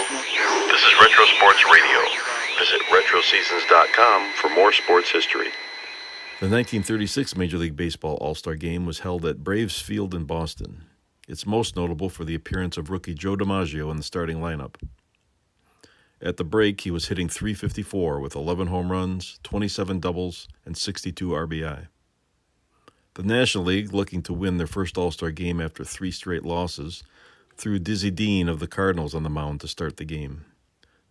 This is Retro Sports Radio. Visit RetroSeasons.com for more sports history. The 1936 Major League Baseball All-Star Game was held at Braves Field in Boston. It's most notable for the appearance of rookie Joe DiMaggio in the starting lineup. At the break, he was hitting .354 with 11 home runs, 27 doubles, and 62 RBI. The National League, looking to win their first All-Star Game after 3 straight losses, threw Dizzy Dean of the Cardinals on the mound to start the game.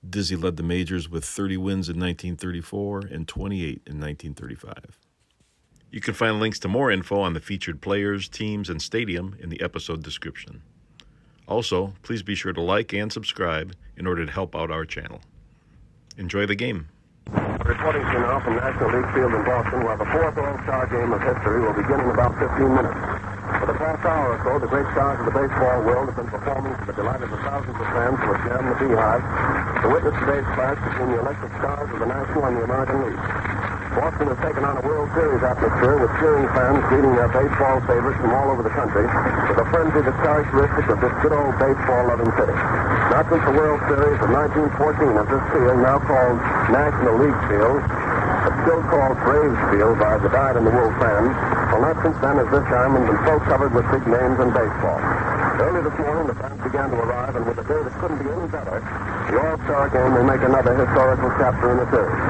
Dizzy led the majors with 30 wins in 1934 and 28 in 1935. You can find links to more info on the featured players, teams, and stadium in the episode description. Also, please be sure to like and subscribe in order to help out our channel. Enjoy the game. Reporting to you now from National League Field in Boston, where the fourth All-Star Game of history will begin in about 15 minutes. For the past hour or so, the great stars of the baseball world have been performing to the delight of the thousands of fans who have jammed the Beehive to witness today's clash between the electric stars of the National and the American League. Boston has taken on a World Series atmosphere with cheering fans greeting their baseball favorites from all over the country with a frenzy that's characteristic of this good old baseball-loving city. Not since the World Series of 1914 has this field, now called National League Field, but still called Braves Field by the dyed-in-the-wool fans, well, not since then has this diamond been so covered with big names in baseball. Early this morning, the fans began to arrive, and with a day that couldn't be any better, the All-Star Game will make another historical chapter in the series.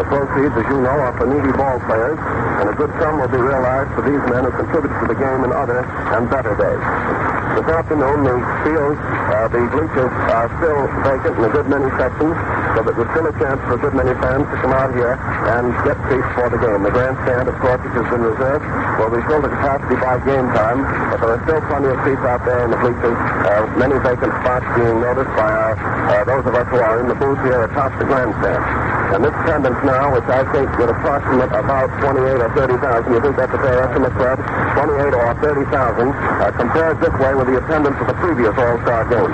The proceeds, as you know, are for needy ball players, and a good sum will be realized for these men who contributed to the game in other and better days. This afternoon, the field, the bleachers are still vacant in a good many sections, so that there's still a chance for a good many fans to come out here and get seats for the game. The grandstand, of course, which has been reserved, will be filled to capacity by game time, but there are still plenty of seats out there in the bleachers, many vacant spots being noticed by those of us who are in the booth here atop the grandstand. And this attendance now, which I think would approximate about 28 or 30,000, you think that's a fair estimate, Fred? 28 or 30,000, compared this way with the attendance of the previous All-Star Game.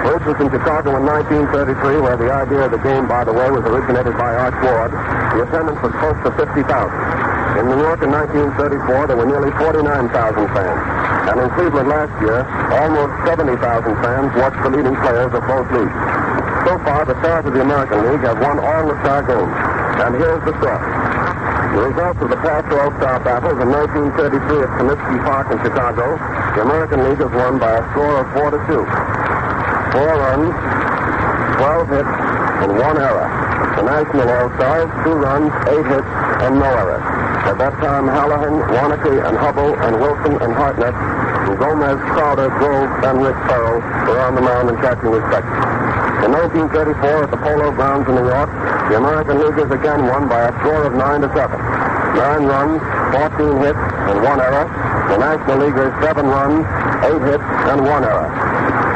For instance, in Chicago in 1933, where the idea of the game, by the way, was originated by Arch Ward, the attendance was close to 50,000. In New York in 1934, there were nearly 49,000 fans. And in Cleveland last year, almost 70,000 fans watched the leading players of both leagues. So far, the stars of the American League have won all the star games. And here's the story. The results of the past All-Star battles in 1933 at Comiskey Park in Chicago, the American League has won by a score of 4-2. 4 runs, 12 hits, and 1 error. The National All-Stars, 2 runs, 8 hits, and no errors. At that time, Hallahan, Warnke, and Hubble, and Wilson, and Hartnett, and Gomez, Crowder, Grove, and Rick Farrell were on the mound and catching respectively. In 1934, at the Polo Grounds in New York, the American League has again won by a score of 9-7. 9 runs, 14 hits, and 1 error. The National Leaguers 7 runs, 8 hits, and 1 error.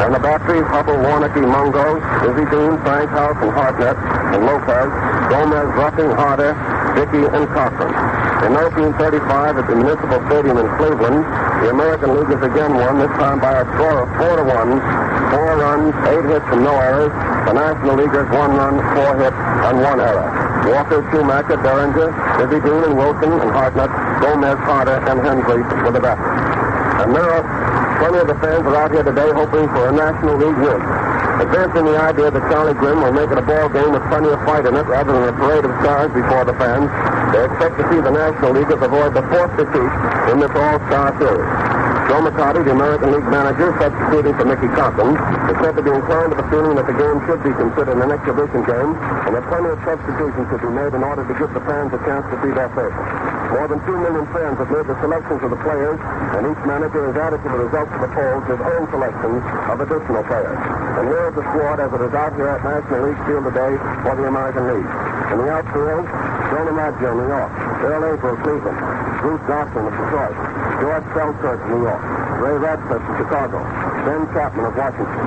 And the batteries, Hubble, Warnke, Mungo, Dizzy Dean, Frank House, and Hartnett, and Lopez, Gomez, Ruffing, Harder, Dickey, and Cochran. In 1935, at the Municipal Stadium in Cleveland, the American League has again won, this time by a score of 4-1, 4 runs, 8 hits, and no errors. The National Leaguers 1 run, 4 hits, and 1 error. Walker, Schumacher, Derringer, Dizzy Dean, and Wilson, and Hartnett, Gomez, Harder, and Hensley were the batters. And now, plenty of the fans are out here today hoping for a National League win. Advancing the idea that Charlie Grimm will make it a ball game with plenty of fight in it rather than a parade of stars before the fans, they expect to see the National Leaguers avoid the 4th defeat in this All-Star Series. Joe McCarty, the American League manager, substituting for Mickey Cochran, is said to be inclined to the feeling that the game should be considered an exhibition game and that plenty of substitutions should be made in order to give the fans a chance to be their favorite. More than 2 million fans have made the selections of the players, and each manager has added to the results of the polls his own selections of additional players. And here is the squad as it is out here at National League Field today for the American League. In the outfield, Joe DiMaggio, New York. Earl April, Cleveland. Bruce Dawson of Detroit. George Selkirk, New York. Ray Radcliffe of Chicago. Ben Chapman of Washington.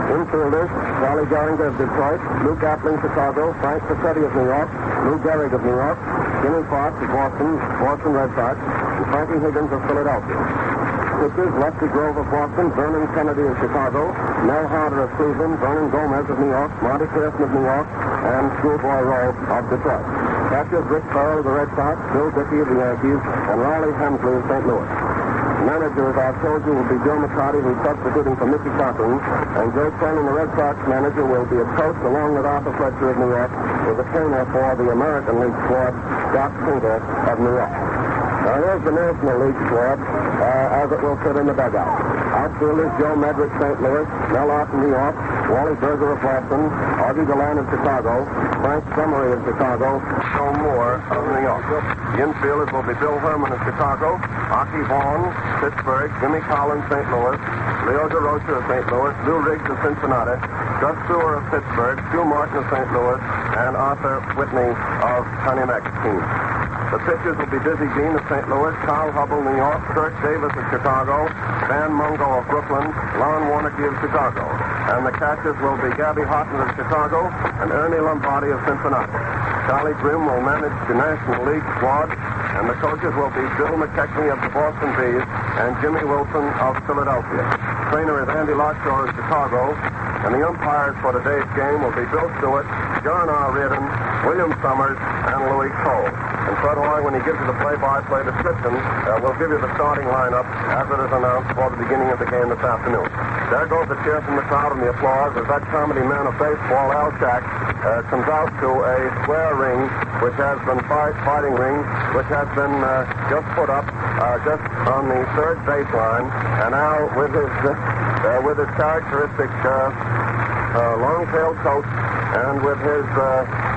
Infielders, Charlie Gehringer of Detroit. Luke Appling, Chicago. Frank Cassetti of New York. Lou Gehrig of New York. Jimmy Fox of Boston Red Sox. And Frankie Higgins of Philadelphia. Pitchers, Lefty Grove of Boston, Vernon Kennedy of Chicago, Mel Harder of Cleveland, Vernon Gomez of New York, Monty Pearson of New York, and Schoolboy Rowe of Detroit. Catchers, Rick Farrell of the Red Sox, Bill Dickey of the Yankees, and Riley Hemsley of St. Louis. Manager, as I've told you, will be Joe McCarty, who's substituting for Mickey Cochran. And Joe Cannon, the Red Sox manager, will be a coach along with Arthur Fletcher of New York, with a trainer for the American League squad, Doc Singer of New York. Now here's the National League squad as it will fit in the dugout. Outfielders Joe Medrick, St. Louis, Mel Orton, New York, Wally Berger of Boston, Augie Gallant of Chicago, Frank Summery of Chicago, Joe Moore of New York. The infielders will be Bill Herman of Chicago, Aki Vaughn, Pittsburgh, Jimmy Collins, St. Louis, Leo DeRocha of St. Louis, Lou Riggs of Cincinnati, Gus Stewart of Pittsburgh, Hugh Martin of St. Louis, and Arthur Whitney of Connie Mack's team. The pitchers will be Dizzy Dean of St. Louis, Kyle Hubble, New York, Kirk Davis of Chicago, Van Mungo of Brooklyn, Lon Warneke of Chicago. And the catchers will be Gabby Hotten of Chicago and Ernie Lombardi of Cincinnati. Charlie Grimm will manage the National League squad, and the coaches will be Bill McKechnie of the Boston Bees and Jimmy Wilson of Philadelphia. Trainer is Andy Lockshore of Chicago, and the umpires for today's game will be Bill Stewart, John R. Reardon, William Summers, and Louis Cole. And Fred Hoy, when he gives you the play-by-play description, will give you the starting lineup as it is announced for the beginning of the game this afternoon. There goes the cheer from the crowd and the applause as that comedy man of baseball, Al Shack, comes out to a square ring, which has been fighting ring, which has been just put up just on the third baseline. And now with his characteristic long-tailed coat and with his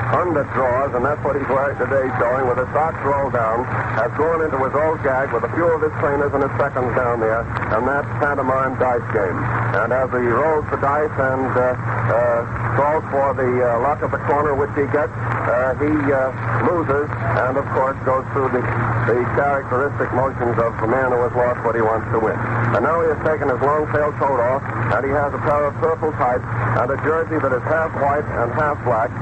underdrawers, and that's what he's wearing today, showing with his socks rolled down, has gone into his old gag with a few of his trainers and his seconds down there, and that's pantomime dice game. And as he rolls the dice and calls for the luck of the corner, which he gets, he loses, and of course goes through the characteristic motions of a man who has lost what he wants to win. And now he has taken his long-tailed coat off, and he has a pair of purple tights and a jersey that is half white and half black.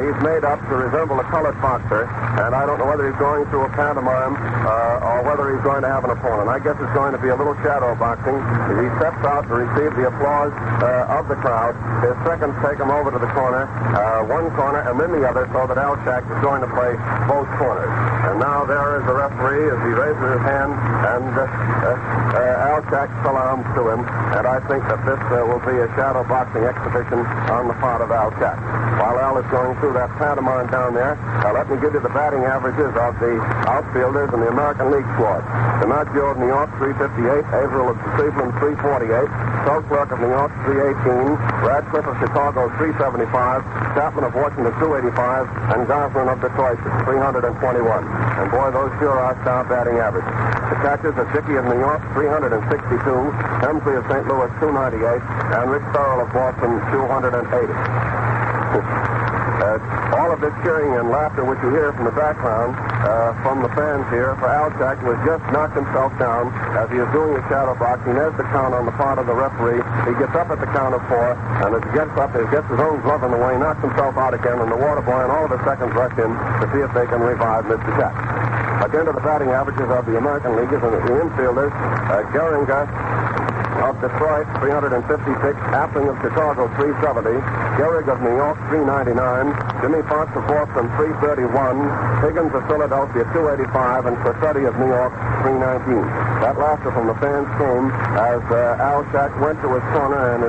He's made up to resemble a colored boxer, and I don't know whether he's going through a pantomime or whether he's going to have an opponent. I guess it's going to be a little shadow boxing. He steps out to receive the applause of the crowd. His seconds take him over to the corner, one corner and then the other, so that Al Shack is going to play both corners. And now there is the referee as he raises his hand, and Al Shack salams to him, and I think that this will be a shadow boxing exhibition on the part of Al Shack. While Al is going through that pantomime down there, let me give you the batting averages of the outfielders in the American League squad. DiMaggio of New York, 358. Averill of Cleveland, 348. Selkirk of New York, 318. Radcliffe of Chicago, 375. Chapman of Washington, 285. And Gosselin of Detroit, 321. And boy, those sure are star batting averages. The catchers are Dickey of New York, 362. Hemsley of St. Louis, 298. And Rick Farrell of Boston, 280. All of this cheering and laughter which you hear from the background from the fans here for Al Shack, who has just knocked himself down as he is doing his shadow boxing. There's the count on the part of the referee. He gets up at the count of 4, and as he gets up, he gets his own glove in the way, knocks himself out again, and the water boy and all of his seconds rush in to see if they can revive Mr. Shack. Again to the batting averages of the American Leaguers and the infielders. Gehringer of Detroit, 356. Appling of Chicago, 370. Gehrig of New York, 399. Jimmy Fox of Boston, 331. Higgins of Philadelphia, 285. And Cressetti of New York, 319. That laughter from the fans came as Al Shack went to his corner and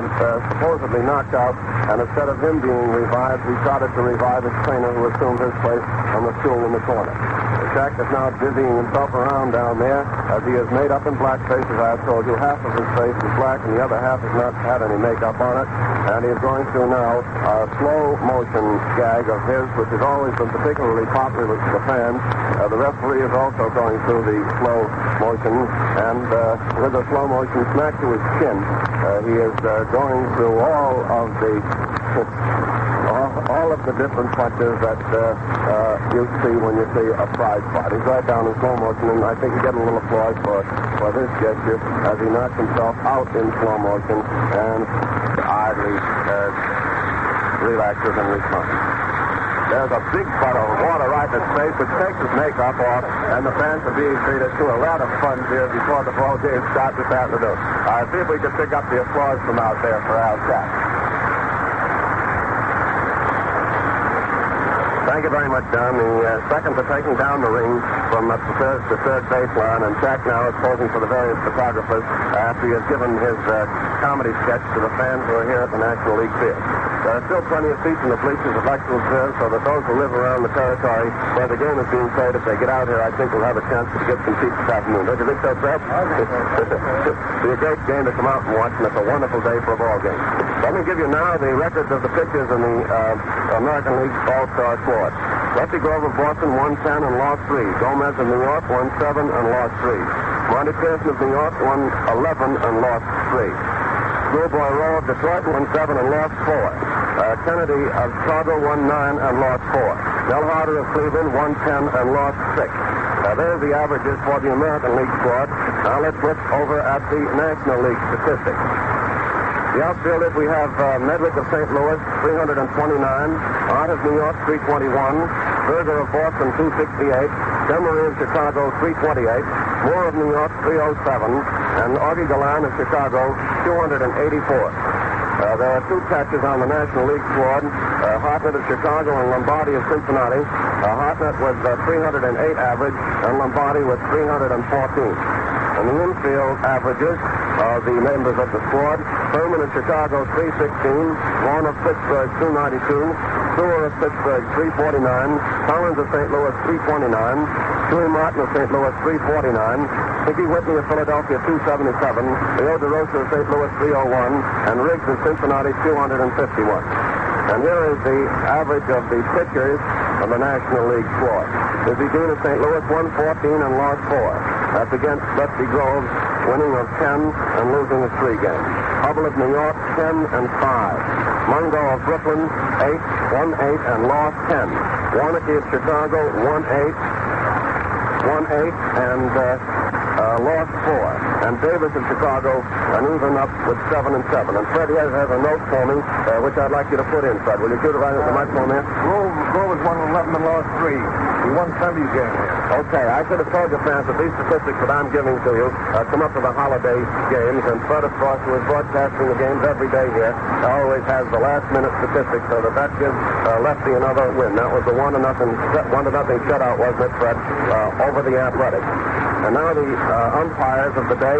supposedly knocked out. And instead of him being revived, he started to revive his trainer, who assumed his place on the stool in the corner. Shack is now dizzying himself around down there as he is made up in blackface, as I have told you. Half of his face is black and the other half has not had any makeup on it. And he is going through now a slow motion gag of his, which has always been particularly popular with the fans. The referee is also going through the slow motion, and with a slow motion smack to his chin, he is going through all of the different punches that you see when you see a prize fight. He's right down in slow motion, and I think you get a little applause for this gesture as he knocks himself out in slow motion and idly relaxes and responds. There's a big butt of water right in his face, which takes his makeup off, and the fans are being treated to a lot of fun here before the ball game starts this afternoon. See if we can pick up the applause from out there for Al Shack. Thank you very much, Don. The seconds are taking down the ring from the third baseline, and Jack now is posing for the various photographers after he has given his comedy sketch to the fans who are here at the National League field. There are still plenty of seats in the bleachers I'd like to observe, so that those who live around the territory where the game is being played, if they get out here, I think we'll have a chance to get some seats this afternoon. Don't you think so, Fred? It'll be a great game to come out and watch, and it's a wonderful day for a ball game. Let me give you now the records of the pitchers in the American League All-Star squad. Lefty Grove of Boston won 10 and lost 3. Gomez of New York won 7 and lost 3. Monty Pearson of New York won 11 and lost 3. Schoolboy Rowe of Detroit won 7 and lost 4. Kennedy of Chicago won 9 and lost 4. Nell Harder of Cleveland won 10 and lost 6. There's the averages for the American League squad. Now let's look over at the National League statistics. The outfielders, we have Medwick of St. Louis, 329. Art of New York, 321. Berger of Boston, 268. Demery of Chicago, 328. Moore of New York, 307. And Augie Gallant of Chicago, 284. There are two catchers on the National League squad, Hartnett of Chicago and Lombardi of Cincinnati. Hartnett with 308 average, and Lombardi with 314. And the infield averages of the members of the squad: Thurman of Chicago, 316. Vaughn of Pittsburgh, 292. Stewart of Pittsburgh, 349. Collins of St. Louis, 329. Huey Martin of St. Louis, 349. Mickey Whitney of Philadelphia, 277. Leo DeRosa of St. Louis, 301. And Riggs of Cincinnati, 251. And here is the average of the pitchers of the National League squad. Dizzy Dean of St. Louis, 114 and lost 4. That's against Lefty Groves, winning of 10 and losing of 3 games. Hubble of New York, 10 and 5. Mungo of Brooklyn, 8, won 8 and lost 10. Warnke of Chicago, won 8 and lost 4. And Davis of Chicago, an even up with 7 and 7. And Fred has a note for me, which I'd like you to put in, Fred. Will you shoot it right at the microphone there? Grove won 11 and lost 3. He won Sunday's game here. Okay, I should have told you, fans, that these statistics that I'm giving to you come up to the holiday games, and Fred, of course, who is broadcasting the games every day here, always has the last-minute statistics, so that gives Lefty another win. That was the 1-0 shutout, wasn't it, Fred, over the Athletics. And now the umpires of the day,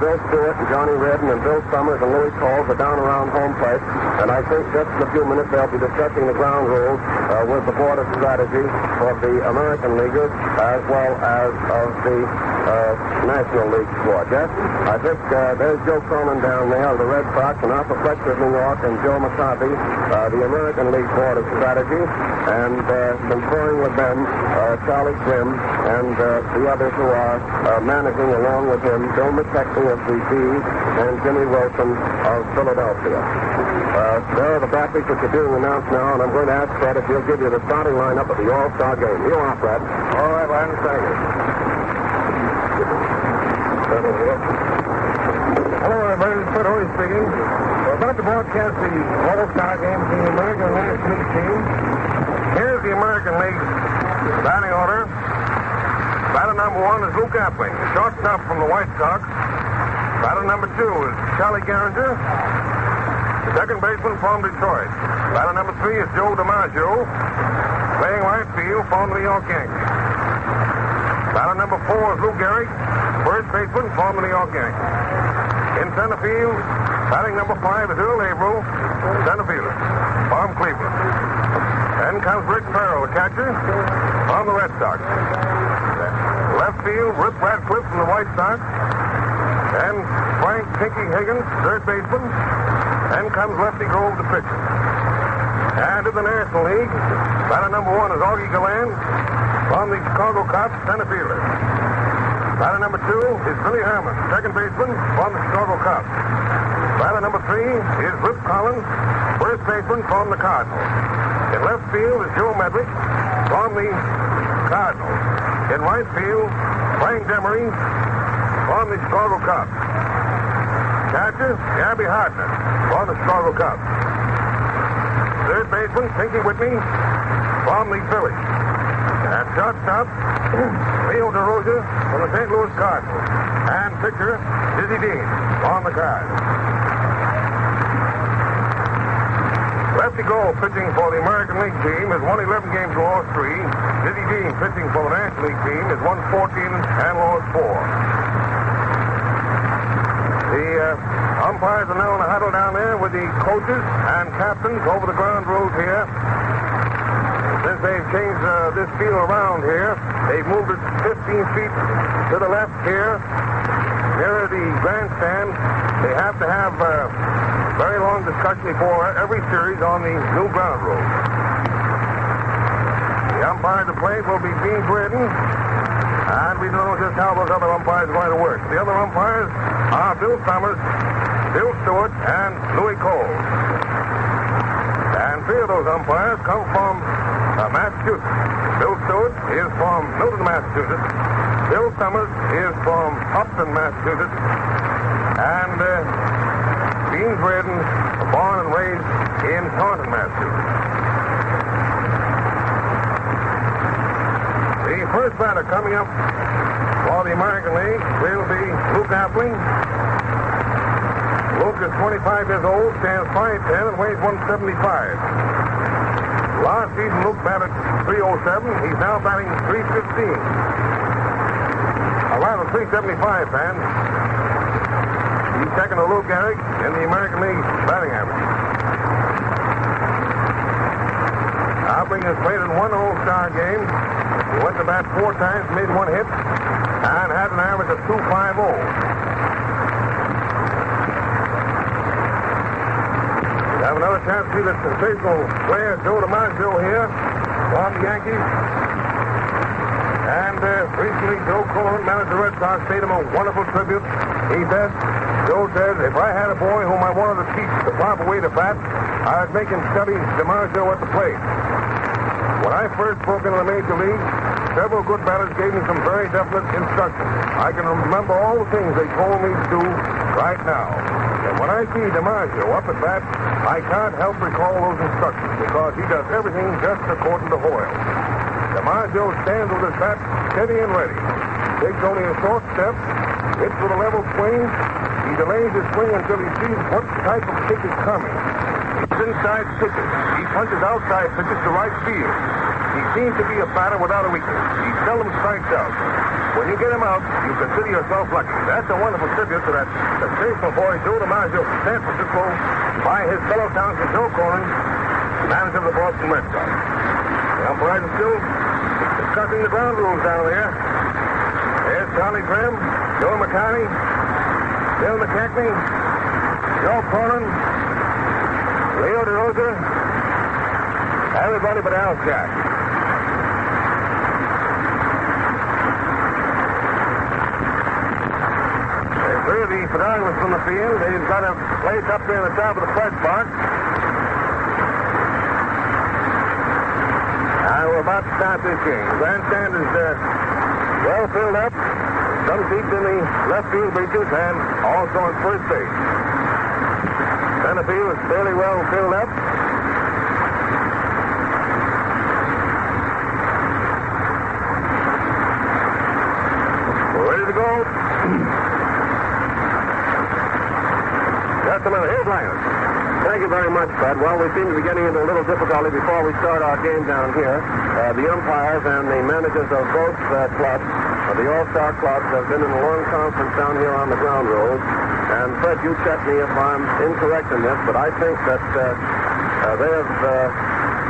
Bill Stewart and Johnny Redden and Bill Summers and Louis Coles are down around home plate, and I think just in a few minutes they'll be discussing the ground rules with the Board of Strategy for the American Leaguers as well as of the National League squad. Yes, I think there's Joe Cronin down there of the Red Sox, and Arthur Fletcher of New York, and Joe McCarthy, the American League Board of Strategy, and conferring with them Charlie Grimm and the others who are managing along with him, Bill McKechnie of the Bees and Jimmy Wilson of Philadelphia. There are the backers which are being announced now, and I'm going to ask Fred if he'll give you the starting lineup of the All-Star game. You are, Fred. All right, I understand you. Hello, everybody. This is Fred Hoey speaking. We're about to broadcast the All-Star game between the American and National League teams. Here's the American League batting order. Batter number 1 is Luke Appling, shortstop from the White Sox. Batter number 2 is Charlie Gehringer, the second baseman from Detroit. Batter number 3 is Joe DiMaggio, playing right field from the New York Yankees. Batter number 4 is Lou Gehrig, first baseman from the New York Yankees. In center field, batting number 5 is Earl Averill, center fielder from Cleveland. Then comes Rick Farrow, catcher from the Red Sox. Left field, Rip Radcliffe from the White Sox. And Frank Pinky Higgins, third baseman. Then comes Lefty Grove, the pitcher. And in the National League, batter number 1 is Augie Gallant from the Chicago Cubs, center fielder. Batter number 2 is Billy Herman, second baseman from the Chicago Cubs. Batter number 3 is Rip Collins, first baseman from the Cardinals. In left field is Joe Medwick from the Cardinals. In right field, Frank Demery from the Chicago Cubs. Catcher, Gabby Hartnett from the Chicago Cubs. Third baseman, Pinky Whitney from the Phillies. At shortstop, Leo DeRosa from the St. Louis Cardinals. And pitcher, Dizzy Dean on the Cards. Lefty Dusty Gold, pitching for the American League team, has won 11 games and lost 3. Dizzy Dean, pitching for the National League team, has won 14 and lost 4. The umpires are now in a huddle down there with the coaches and captains over the ground rules here. Since they've changed this field around here, they've moved it 15 feet to the left here, near the grandstand. They have to have very long discussion before every series on the new ground rules. The umpire to play will be Dean Braden, and we don't know just how those other umpires are going to work. The other umpires are Bill Summers, Bill Stewart, and Louis Cole. And 3 of those umpires come from Massachusetts. Bill Stewart is from Milton, Massachusetts. Bill Summers is from Upton, Massachusetts. And Dean Braden, born and raised in Taunton, Massachusetts. The first batter coming up for the American League will be Luke Appling. Luke is 25 years old, stands 5'10", and weighs 175. Last season, Luke batted .307. He's now batting .315. Around 375, fans. He's second to Lou Gehrig in the American League batting average. Appling has played in 1 All-Star game. He went to bat 4 times, made 1 hit, and had an average of .250. We have another chance to see the sensational player Joe DiMaggio here on the Yankees. And recently, Joe Cohen, manager of the Red Sox, paid him a wonderful tribute. He said, Joe says, if I had a boy whom I wanted to teach the proper way to bat, I'd make him study DiMaggio at the plate. When I first broke into the major league, several good batters gave me some very definite instructions. I can remember all the things they told me to do right now. And when I see DiMaggio up at bat, I can't help recall those instructions because he does everything just according to Hoyle. DiMaggio stands with his bat steady and ready. Takes only a short step, hits with a level swing. He delays his swing until he sees what type of pitch is coming. It's inside pitches. He punches outside pitches to right field. He seems to be a batter without a weakness. He seldom strikes out. When you get him out, you consider yourself lucky. That's a wonderful tribute to that sensational boy, Joe DiMaggio from San Francisco, by his fellow townsman, Joe Cohen, manager of the Boston Red Sox. The umpires are still discussing the ground rules down there. There's Charlie Grimm, Joe McCartney, Bill McKechnie, Joe Cronin, Leo DeRosa, everybody but Al Jack. There's 3 of the photographers from the field. They've got a place up there on the top of the press box. We're about to start this game. The grandstand is well filled up. Some seats in the left field bleachers and also on first base. Center field is fairly well filled up. We're ready to go. Just a minute. Here's Linus. Thank you very much, Bud. Well, we seem to be getting into a little difficulty before we start our game down here. The umpires and the managers of both clubs, the All-Star clubs, have been in a long conference down here on the ground rules. And, Fred, you check me if I'm incorrect in this, but I think that they have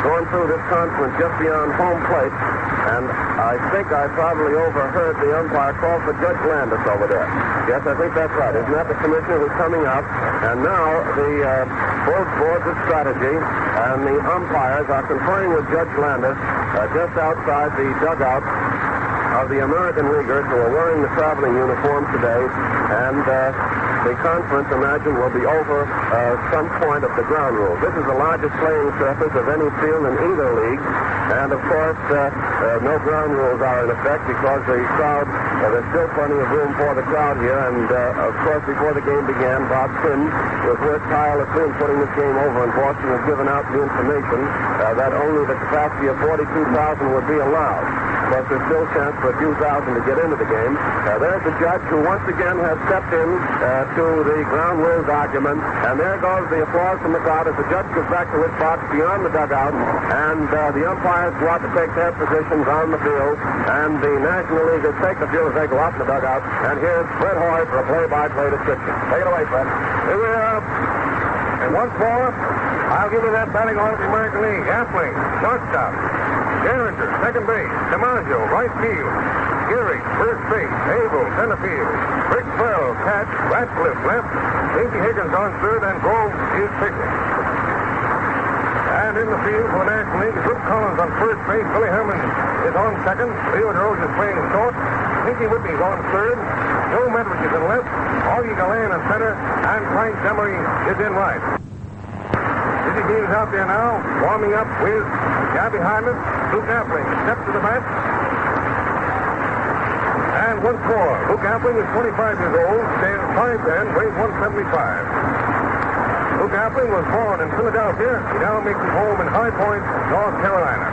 gone through this conference just beyond home plate. And I think I probably overheard the umpire call for Judge Landis over there. Yes, I think that's right. Isn't that the commissioner who's coming up? And now the both boards of strategy and the umpires are conferring with Judge Landis just outside the dugout of the American Leaguers who are wearing the traveling uniforms today. And the conference, imagine, will be over some point of the ground rules. This is the largest playing surface of any field in either league. And, of course, no ground rules are in effect because the crowd, there's still plenty of room for the crowd here. And, of course, before the game began, Bob Quinn was worked tirelessly in putting this game over, and Boston has given out the information that only the capacity of 42,000 would be allowed. but there's still a chance for a few thousand to get into the game. There's the judge who once again has stepped in to the ground rules argument, and there goes the applause from the crowd as the judge goes back to his box beyond the dugout, and the umpires go out to take their positions on the field, and the National Leaguers take the field as they go out in the dugout, and here's Fred Hoey for a play-by-play description. Take it away, Fred. Here we are. And once more, I'll give you that batting order of the American League. Appling, shortstop. Gehringer, second base. DiMaggio, right field. Geary, first base. Abel, center field. Rick Bell, catch. Ratcliffe, left. Casey Higgins on third, and Grove is pitching. And in the field for the National League, Luke Collins on first base. Billy Herman is on second. Leo DeRosa is playing short. Pinky Whitney is on third. Joe Medwick is in left. Augie Galan in center. And Frank Demery is in right. Dizzy Dean is out there now, warming up with Gabby Hyman. Luke Appling steps to the bat. And once more, Luke Appling is 25 years old, stands 5'10", weighs 175. Luke Appling was born in Philadelphia. He now makes his home in High Point, North Carolina.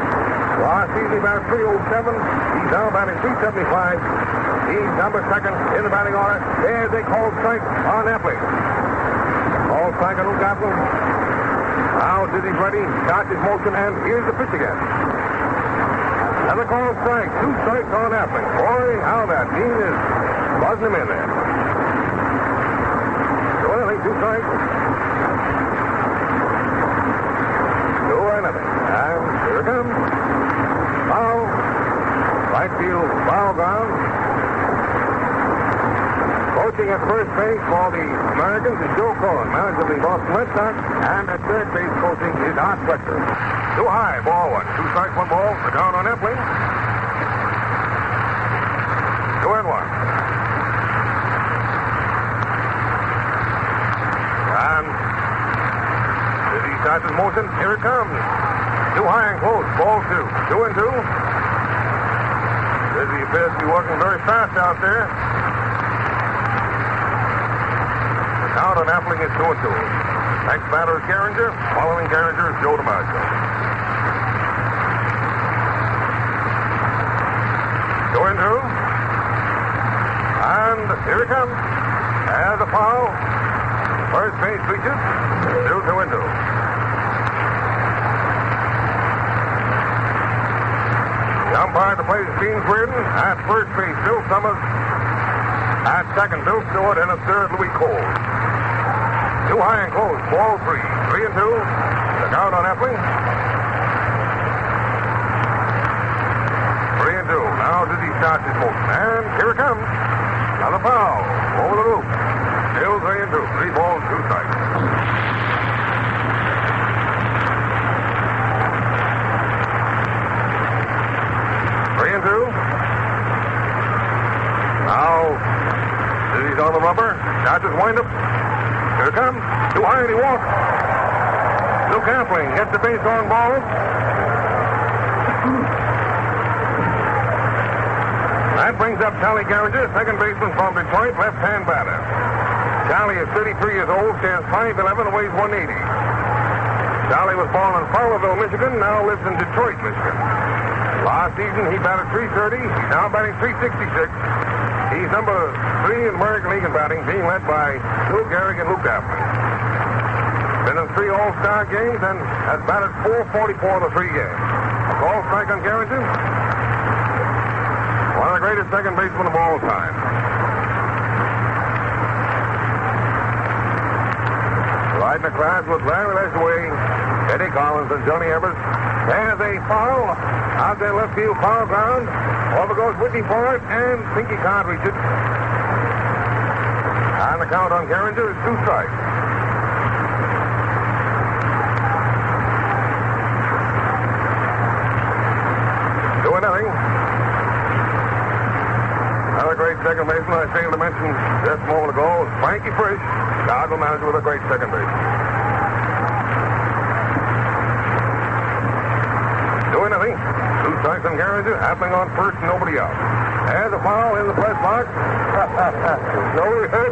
Last season he batted .307. He's now batting .375. He's number second in the batting order. There's a called strike on Appling. Called strike on Luke Appling. Now Dizzy's ready, starts his motion, and here's the pitch again. Another call strike, 2 strikes on Appling. Boy, how that Dean is buzzing him in there. So I think 2 strikes. 2-0. And here it comes. Foul. Right field, foul ground. Coaching at first base for the Americans is Joe Cohen, manager of the Boston Red Sox, and at third base coaching is Art Fletcher. Too high, ball 1. 2 strikes, 1 ball. The count on Appling. 2-1. And Dizzy starts his motion. Here it comes. Too high and close. Ball 2. 2-2. Dizzy appears to be working very fast out there. Count on Appling is 2-2. Next batter is Gehringer. Following Gehringer is Joe DiMaggio. 2-2. And here it comes. As a foul. First base reaches. Still 2-2. The umpire to play is Gene Quirden. At first base, Bill Summers. At second, Bill Stewart. And at third, Louis Cole. Too high and close. Ball 3. 3-2. The count on Appling. 3-2. Now Dizzy starts his motion. And here it comes. Another foul. Over the roof. Still 3-2. 3 balls, 2 strikes. Now, Dizzy's on the rubber. Starts his windup. Here it comes. Too high and he walks. Luke Appling gets the base on ball. That brings up Charlie Gehringer, second baseman from Detroit, left-hand batter. Charlie is 33 years old, stands 5'11", and weighs 180. Charlie was born in Fowlerville, Michigan, now lives in Detroit, Michigan. Last season, he batted .330. He's now batting .366. He's number 3 in the American League in batting, being led by Lou Gehrig and Luke Appling. Been in 3 All-Star games and has batted .444 in the 3 games. A call strike on Gehringer. One of the greatest second basemen of all time. Riding across with Larry Lesley, Eddie Collins, and Johnny Evers. There's a foul out there left field, foul ground. Over goes Whitney for it, and Pinky can't reach it. And the count on Gehringer is 2 strikes. Doing nothing. Another great second baseman I failed to mention just a moment ago is Frankie Frisch, Cardinal manager with a great second base. Doing nothing. 2 strikes on Gehringer, Appling on first, and nobody out. And a foul in the press box. Nobody hurt.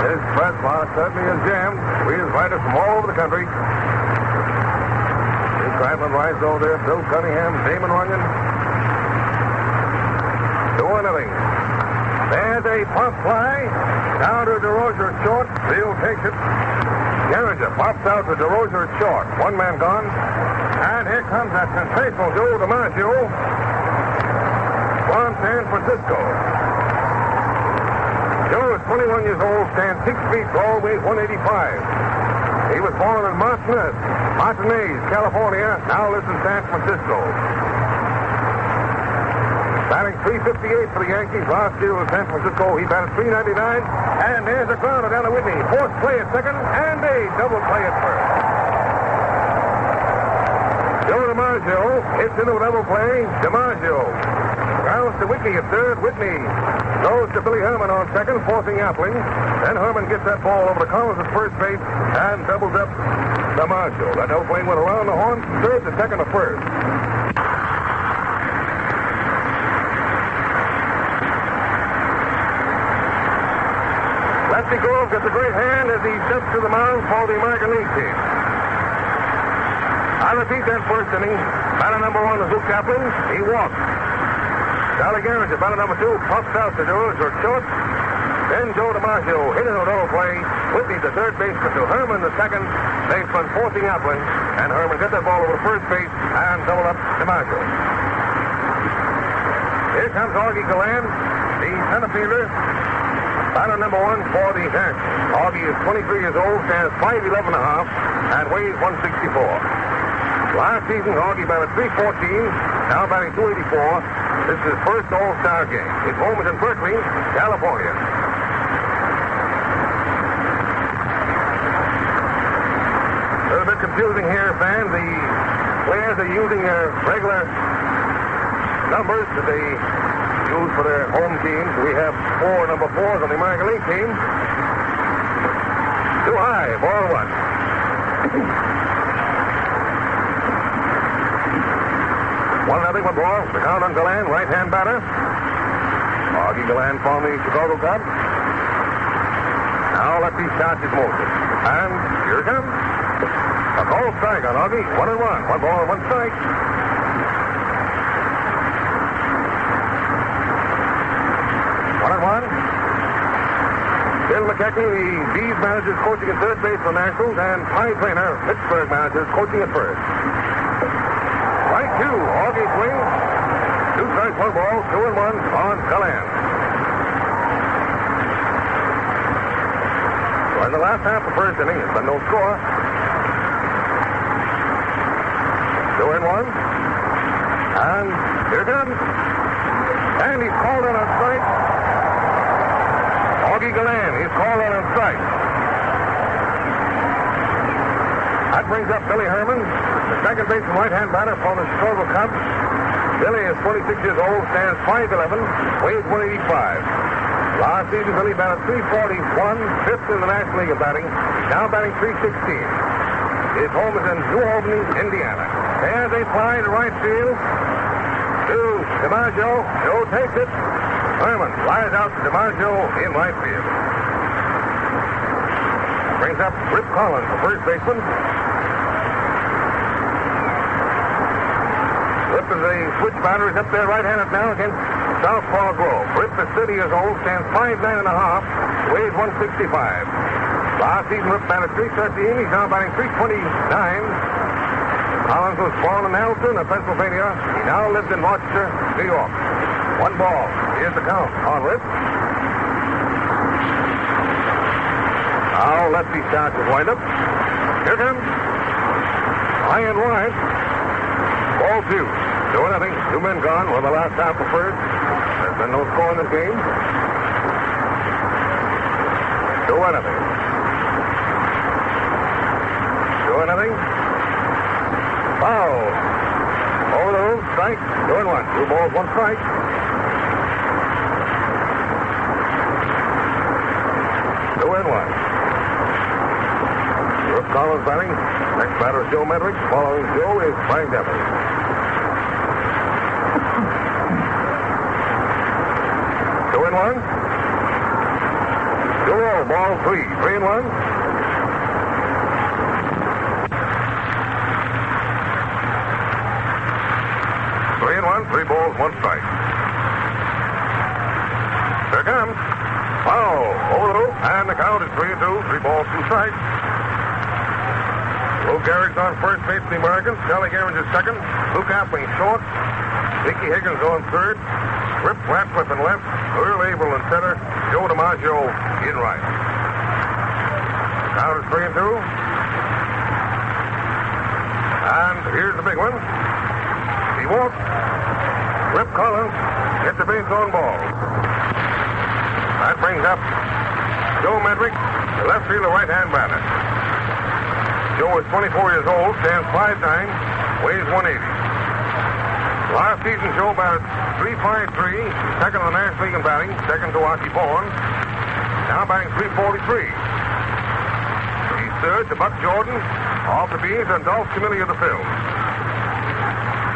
This press box certainly is jammed. We have writers from all over the country. This Traveling right though there. Bill Cunningham, Damon Runyon. 2-0. There's a pop fly. Down to DeRozier at short. Field takes it. Geringer pops out to DeRozier at short. One man gone. And here comes that sensational Joe DiMaggio from San Francisco. Joe is 21 years old, stands 6 feet tall, weighs 185. He was born in Martinez, California, now lives in San Francisco. Batting .358 for the Yankees. Last year in San Francisco, he batted .399. And there's a grounder down to Whitney. Fourth play at second, and a double play at first. Joe DiMaggio hits into a double play. DiMaggio grounds to Whitney at third. Whitney throws to Billy Herman on second, forcing Appling. Then Herman gets that ball over to Collins at first base and doubles up DiMaggio. That double play went around the horn, third to second to first. Lefty Grove gets a great hand as he steps to the mound for the American League team. I repeat that first inning. Batter number 1 is Luke Kaplan. He walks. Charlie Geringer, batter number 2, pops out to DeRozier short. Then Joe DiMaggio hit into a double play. Whitney, the third baseman, to Herman, the second baseman, forcing Appling. And Herman gets that ball over to first base and double up DiMaggio. Here comes Augie Galland, the center fielder. Batter number 1 for the Yankees. Augie is 23 years old, stands 5'11 and a half, and weighs 164. Last season, Augie batted .314, now batting .284. This is his first All-Star game. His home is in Berkeley, California. A little bit confusing here, fans. The players are using their regular numbers that they use for their home teams. We have 4 number 4s on the American League team. Too high, ball 1. 1-0 ball. The count on Galland, right-hand batter. Augie Galland from the Chicago Cubs. Now lefty starts his motion. And here it comes. A called strike on Augie. 1-1. 1 ball, 1 strike. Bill McKechnie, the Bees manager, is coaching at third base for the Nationals, and Pie Trainer, Pittsburgh manager, is coaching at first. Right 2, Augie swings. 2 strikes, 1 ball, 2-1 on Galland. So in the last half of the first inning, it's been no score. 2-1. And here it comes. And he's called on a strike. Augie Galland, he's called on a strike. That brings up Billy Herman, the second baseman right-hand batter for the Chicago Cubs. Billy is 26 years old, stands 5'11", weighs 185. Last season, Billy batted .341, fifth in the National League of batting. He's now batting .316. His home is in New Albany, Indiana. There's a fly to right field to DiMaggio. Joe takes it. Herman flies out to DiMaggio in right field. Brings up Rip Collins, the first baseman. Rip is a switch batter. He's up there right-handed now against Southpaw Grove. Rip is 30 years old, stands 5'9 and a half, weighs 165. Last season, Rip batted .313. He's now batting .329. Collins was born in Alton, Pennsylvania. He now lives in Rochester, New York. 1 ball. Here's the count on Rip. Now lefty starts his windup. Here comes. High and wide. Ball 2. 2-0. 2 men gone. Well, the last half of first. There's been no score in this game. 2-0. 2-0. Foul. Over the roof. Strike. 2-1. 2 balls, 1 strike. Rip Collins batting. Next batter is Joe Medrick. Following Joe is Frank Devlin. Two and one. 2-0. Ball 3. 3-1. 3 balls, 1 strike. Here comes. Foul. Over the roof. And the count is 3-2. 3 balls, 2 strikes. Lou Gehrig's on first base for the Americans. Charlie Gehrig's is second. Luke Appling short. Dickie Higgins on third. Rip Ratcliffe in left. Earl Averill in center. Joe DiMaggio in right. Count is 3-2. And here's the big one. He walks. Rip Collins gets the base on ball. That brings up Joe Medrick, the left fielder, right-hand batter. Joe is 24 years old, stands 5'9", weighs 180. Last season, Joe batted .353, second in the National League in batting, second to Archie Bourne. Now batting .343. He's third to Buck Jordan, off the beans, and Dolph Camilli of the field.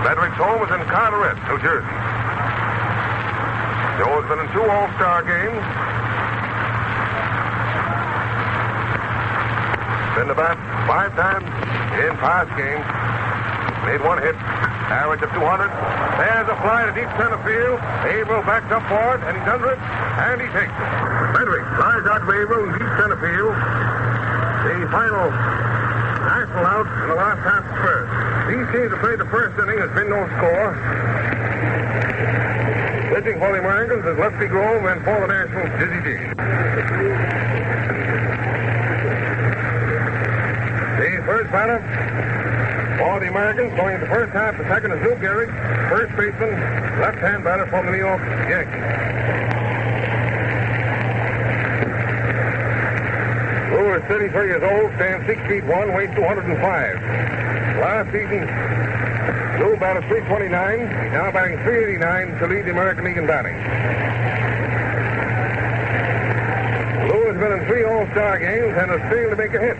Medrick's home is in Carteret, New Jersey. Joe has been in 2 All-Star games. Been to bat 5 times in past games. Made 1 hit, average of 200. There's a fly to deep center field. Averill backs up for it, and he's under it, and he takes it. Medrick flies out to Averill in deep center field. The final national out in the last half of first. These teams have played the first inning. There's been no score. Pitching for the Americans is Lefty Grove, and for the Nationals, Dizzy D. The first batter for the Americans, going the first half, the second is Lou Gehrig, first baseman, left-hand batter from the New York Yankees. Lou is 33 years old, stands 6 feet 1, weighs 205. Last season, Lou batted .329. He's now batting .389 to lead the American League in batting. Lou has been in 3 All-Star games and has failed to make a hit.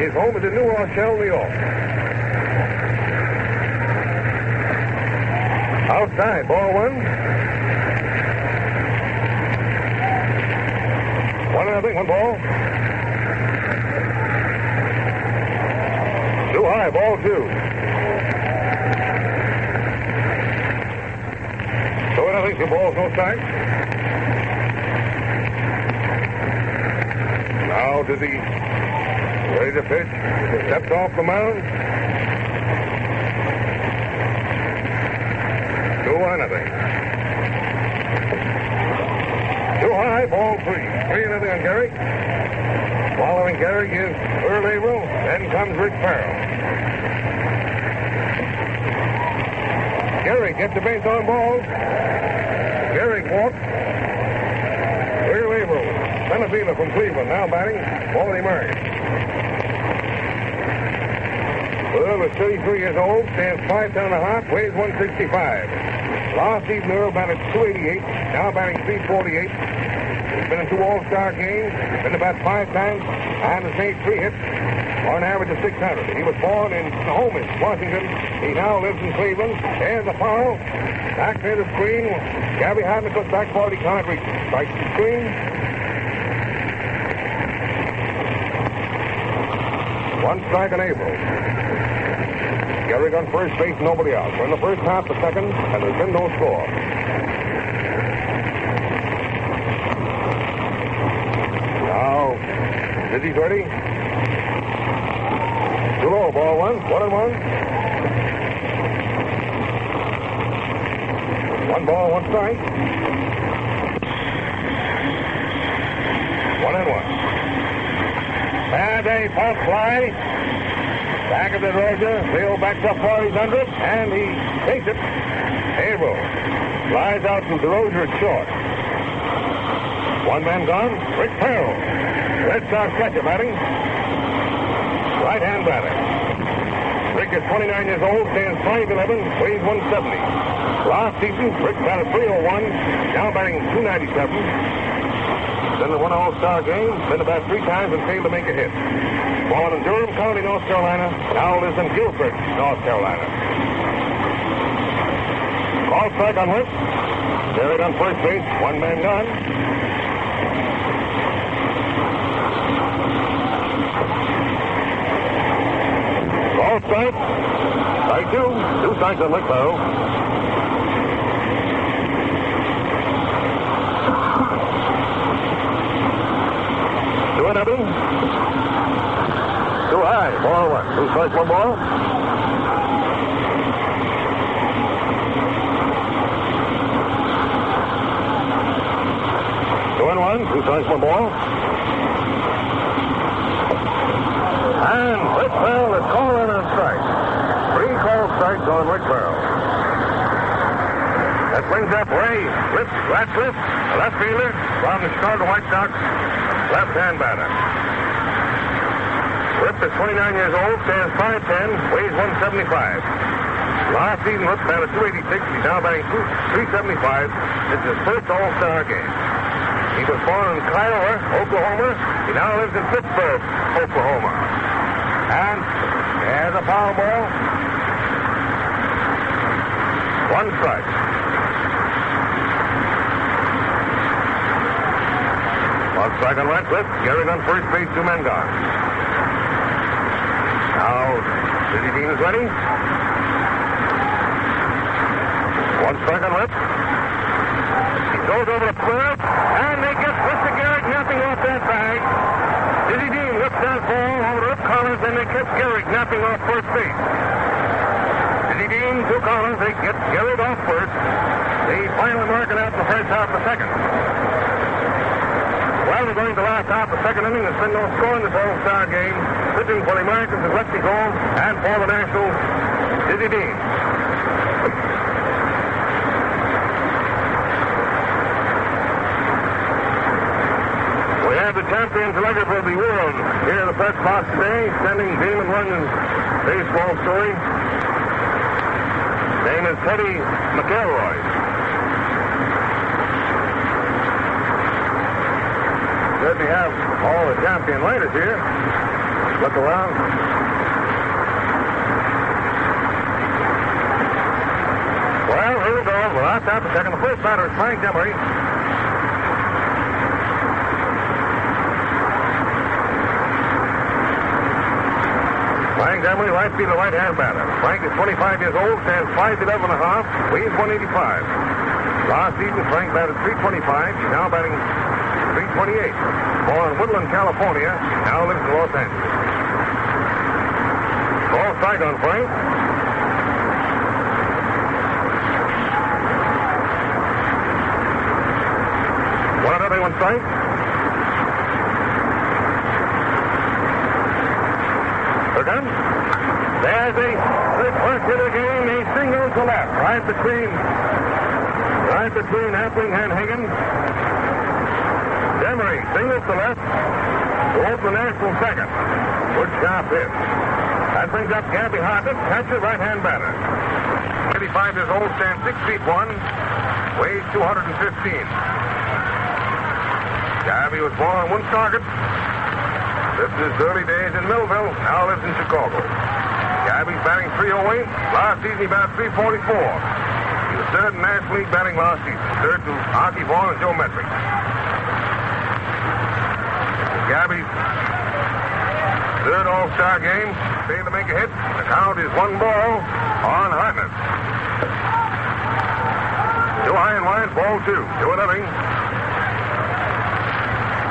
His home is in New Rochelle, New York. Outside, ball 1. 1-0, 1 ball. Too high, ball 2. 2-0, 2 balls, no strikes. Now Dizzy, ready to pitch. Steps off the mound. 2-0. Too high, ball 3. 3-0 on Gehrig. Following Gehrig is Earl Averill. Then comes Rick Farrell. Gehrig gets the base on balls. Gehrig walks. Earl Averill, center fielder from Cleveland, now batting for the Americans. Earl is 33 years old, stands 5'10.5", weighs 165. Last season, Earl batted .288, now batting .348. He's been in 2 All-Star games, been about 5 times, and has made 3 hits on an average of 600. He was born in Homeruns, Washington. He now lives in Cleveland. There's a foul. Back near the screen. Gabby Hadley goes back for it. He can't reach. Strikes the screen. 1 strike on Averill. Gehrig on first base, nobody out. We're in the first half, the second, and there's been no score. Now, Dizzy's ready. Too low, ball 1, 1-1. 1 ball, 1 strike. 1-1. And a pop fly. Back of the Roger. Leo backs up for it. He's under it. And he takes it. Averill flies out to DeRozier at short. 1 man gone. Rick Farrell. Red Sox catcher batting. Right-hand batter. Rick is 29 years old, stands 5'11", weighs 170. Last season, Rick batted .301, now batting .297. Then the 1 All-Star game, been about 3 times and failed to make a hit. Born in Durham County, North Carolina, now lives in Guilford, North Carolina. Call strike on Rick. Carried on first base, 1 man gone. Call strike. Strike 2, 2 strikes on Wicklow. 2-0. Too high. Ball one. 2 strikes, 1 ball. One, 2 strikes, 1 ball. And Wicklow is calling on strike. 3 called strikes on Wicklow. That brings up Ray Ratcliffe, a left fielder from the Chicago White Sox, left-hand batter. Whip is 29 years old, stands 5'10", weighs 175. Last season, Whip batted 286. He's now batting 375. This is his first All-Star game. He was born in Kiowa, Oklahoma. He now lives in Pittsburgh, Oklahoma. And there's a foul ball. 1 strike. One strike on Ratcliffe. Gehrig on first base, 2 men gone. Now, Dizzy Dean is ready. 1 strike on Whip. He goes over the third, and they get Mr. Gehrig napping off that bag. Dizzy Dean whips that ball over to Rip Collins, and they catch Gehrig napping off first base. Dizzy Dean to Collins, they get Gehrig off first. They finally mark it out in the first half of the second. Well, we're going to the last half of the second inning. There's been no score in this All-Star game. Pitching for the Americans is Lefty Gold, and for the Nationals, Dizzy Dean. We have the champion selector for the world here in the press box today, sending Damon London's baseball story. His name is Teddy McElroy. Good to have all the champion writers here. Look around. Well, here we go. We're out top of the second. The first batter is Frank Demery. Frank Demery, right fielder, right-hand batter. Frank is 25 years old, stands 5'11 and a half, weighs 185. Last season, Frank batted 325. He's now batting 328. Born in Woodland, California, now lives in Los Angeles. Ball strike on Frank. One strike. Again. There's a first hit of the game. He singles to left, right between Appling and Higgins. Demery singles to left to open the National second. Good sharp hit. That brings up Gabby Hartnett, catcher, right-hand batter. 35 years old, stands 6 feet 1, weighs 215. Gabby was born on Woonsocket. Lived his early days in Millville, now lives in Chicago. Gabby's batting 308. Last season he batted 344. He was third in National League batting last season. Third to Archie Vaughan and Joe Metrick. Gabby's third All-Star game. Failed to make a hit. The count is 1 ball on Hartnett. 2 high and wide, ball 2. 2-0.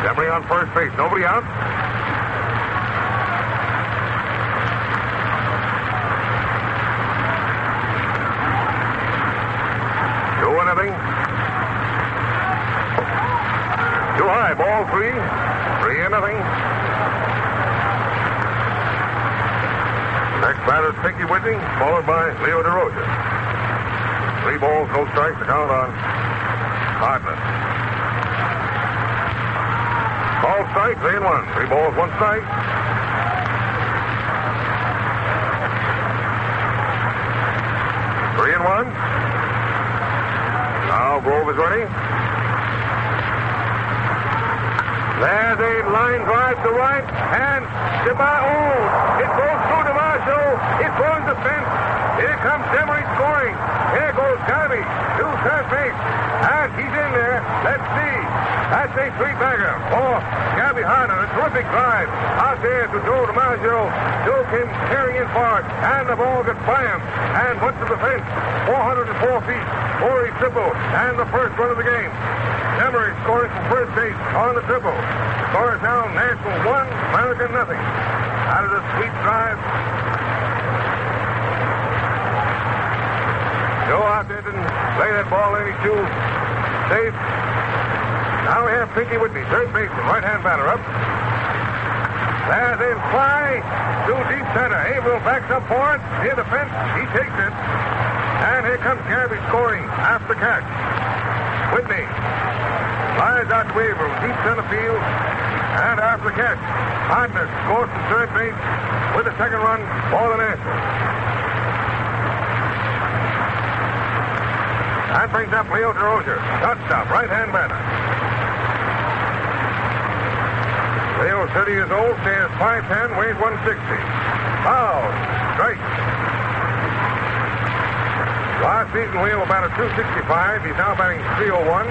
Demery on first base. Nobody out. Too high, ball 3. 3-0. Next batter is Pinky Whitney, followed by Leo DeRosa. 3 balls, no strikes, the count on Hartnett. Ball strike, 3-1. 3 balls, 1 strike. Three and one. Now Grove is ready. There's a line drive to right, and it goes through DiMaggio. It goes the fence. Here comes Demery scoring. Here goes Gabby to third base, and he's in there. Let's see. That's a three-bagger for Gabby Harder. A terrific drive out there to Joe DiMaggio. Joe came carrying in far, and the ball got slammed and went to the fence. 404 feet for a triple, and the first run of the game. Emery scoring from first base on the triple. Score is now National 1, American nothing. Out of the sweet drive. Joe out there didn't play that ball any too safe. Now we have Pinky Whitney, third baseman, right-hand batter up. There's a fly to deep center. Averill backs up for it. Near the fence, he takes it. And here comes Gabby scoring after catch. Whitney flies out to Averill, deep center field. And after catch, Hartnett scores from third base with the second run for the Nationals. That brings up Leo DeRozier. Shortstop, right-hand batter. Leo, 30 years old, stands 5'10", weighs 160. Foul. Strike. Last season, Leo batted 265. He's now batting 301.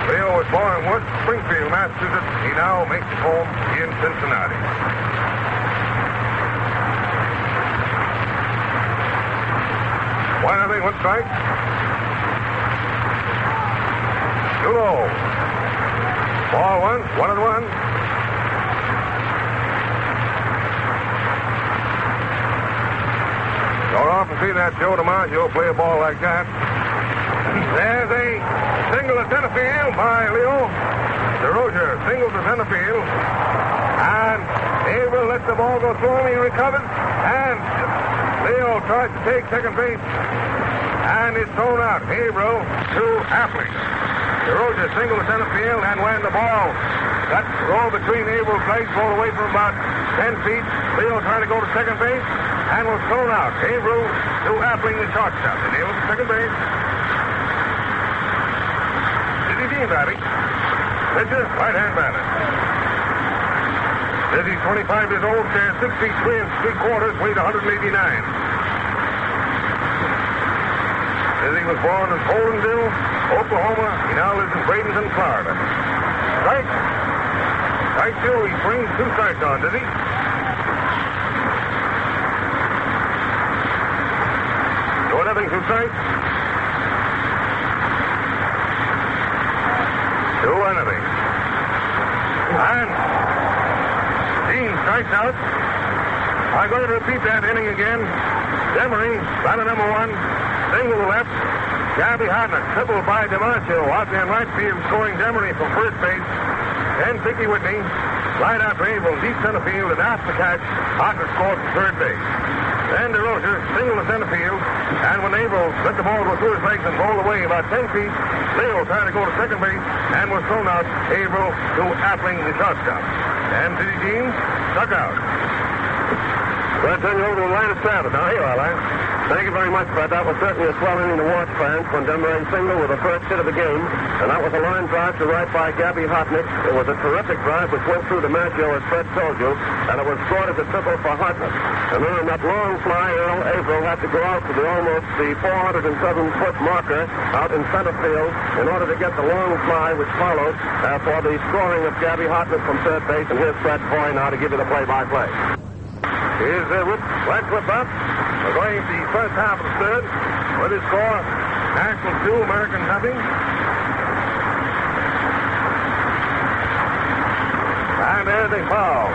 Leo was born in West Springfield, Massachusetts. He now makes his home in Cincinnati. One strike. Too low. Ball one, 1-1. Don't often see that Joe DiMaggio play a ball like that. There's a single to center field by Leo. DeRozier singles to center field. And Averill lets the ball go through him. He recovers. And Leo tries to take second base. And it's thrown out. Averill to Appling. DeRozier single to center field. And when the ball got rolled between Averill's legs, rolled away from about 10 feet, Leo tried to go to second base and was thrown out. Averill to Appling, the shortstop. And Averill to second base. Dizzy Dean batting. Pitcher, right-hand batter. Dizzy, 25 years old, stands 6 feet 3 3/4, weighs 189. Dizzy was born in Foldenville, Oklahoma. He now lives in Bradenton, Florida. Strike. Strike two. He swings 2 strikes on Dizzy. Nothing, 2 strikes. 2-0. And Dean strikes out. I'm going to repeat that inning again. Demery, batter number 1, single to left. Gabby Hartnett, triple by DiMaggio. Out there in right field, scoring Demery from first base. Then Pinky Whitney, right out to Averill, deep center field, and after catch, Hartnett scored from third base. Then DeRozier, single to center field, and when Averill let the ball go through his legs and roll away about 10 feet, Leo tried to go to second base and was thrown out. Averill to Appling, the shortstop. And Dizzy Dean struck out. Well, I'll turn you over to Linus Travers. Now, here you are, Linus. Thank you very much, Fred. That was certainly a swell inning to watch, fans, when Demery single with the first hit of the game. And that was a line drive to right by Gabby Hartnett. It was a terrific drive which went through DiMaggio, as Fred told you, and it was scored as a triple for Hartnett. And then on that long fly, Earl Averill had to go out to the 407-foot marker out in center field in order to get the long fly which followed for the scoring of Gabby Hartnett from third base. And here's Fred Hoey now to give you the play-by-play. Here's Radcliffe up. We're going to the first half of the third with his score, National 2, American nothing. And there's a foul.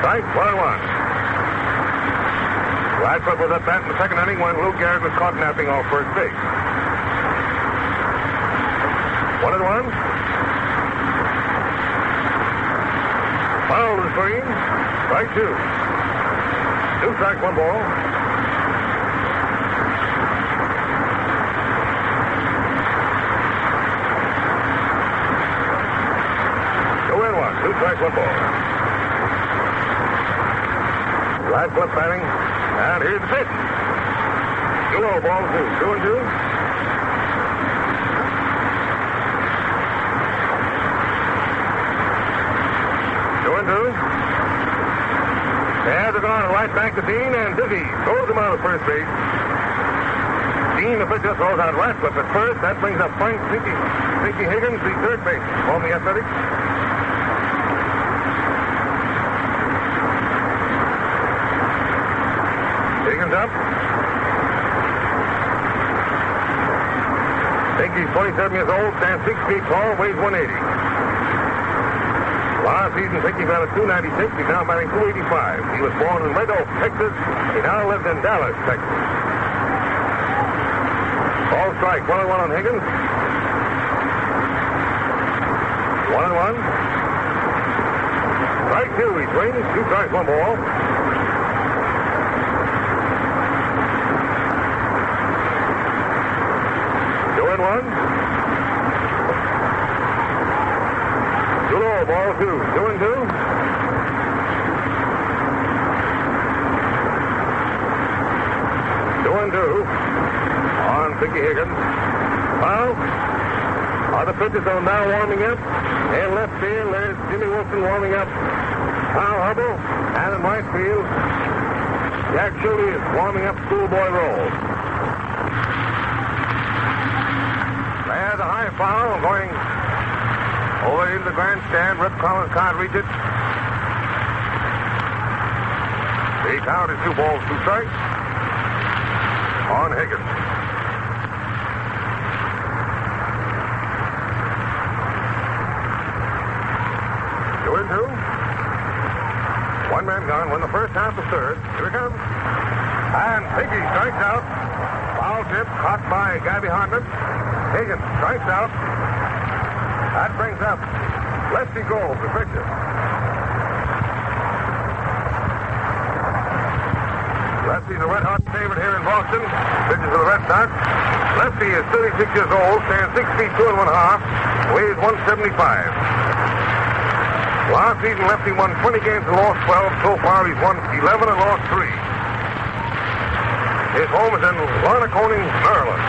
Strike 1-1. Radcliffe was at bat in the second inning when Lou Gehrig was caught napping off first base. 1-1. Foul to the screen. Strike 2. 2 strikes, 1 ball. Two strikes, 1 ball. Radcliffe batting. And here's the pitch. 2-0, ball 2. 2-2. There's a gone right back to Dean, and Dizzy throws him out of first base. Dean, the pitcher, throws out Ratcliffe at first. That brings up Frank Stinky Higgins, the third baseman on the Athletics. Higgins up. Stinky's 27 years old, stands 6 feet tall, weighs 180. Last season, Stinky batted .296. He's now batting .285. He was born in Red Oak, Texas. He now lives in Dallas, Texas. Ball strike, 1-1 on Higgins. 1-1. Strike two, he swings. 2 strikes, 1 ball. One. Too low, ball 2. 2-2. 2-2 on Stinky Higgins. Well, other pitchers are now warming up. In left field, there's Jimmy Wilson warming up. Kyle Hubble. And in right field, Jack Schulte is warming up Schoolboy Roll. There's a high foul going over into the grandstand. Rip Collins can't reach it. The count is 2 balls, 2 strikes on Higgins. Two and two. 1 man gone. When the first half is third. Here it comes. And Higgins strikes out. Foul tip caught by Gabby Hartnett. Higgins strikes out. That brings up Lefty Gold, the pitcher. Lefty's a red-hot favorite here in Boston. Pitches for the Red Sox. Lefty is 36 years old, stands 6 feet 2 1/2, weighs 175. Last season, Lefty won 20 games and lost 12. So far, he's won 11 and lost 3. His home is in Lonaconing, Maryland.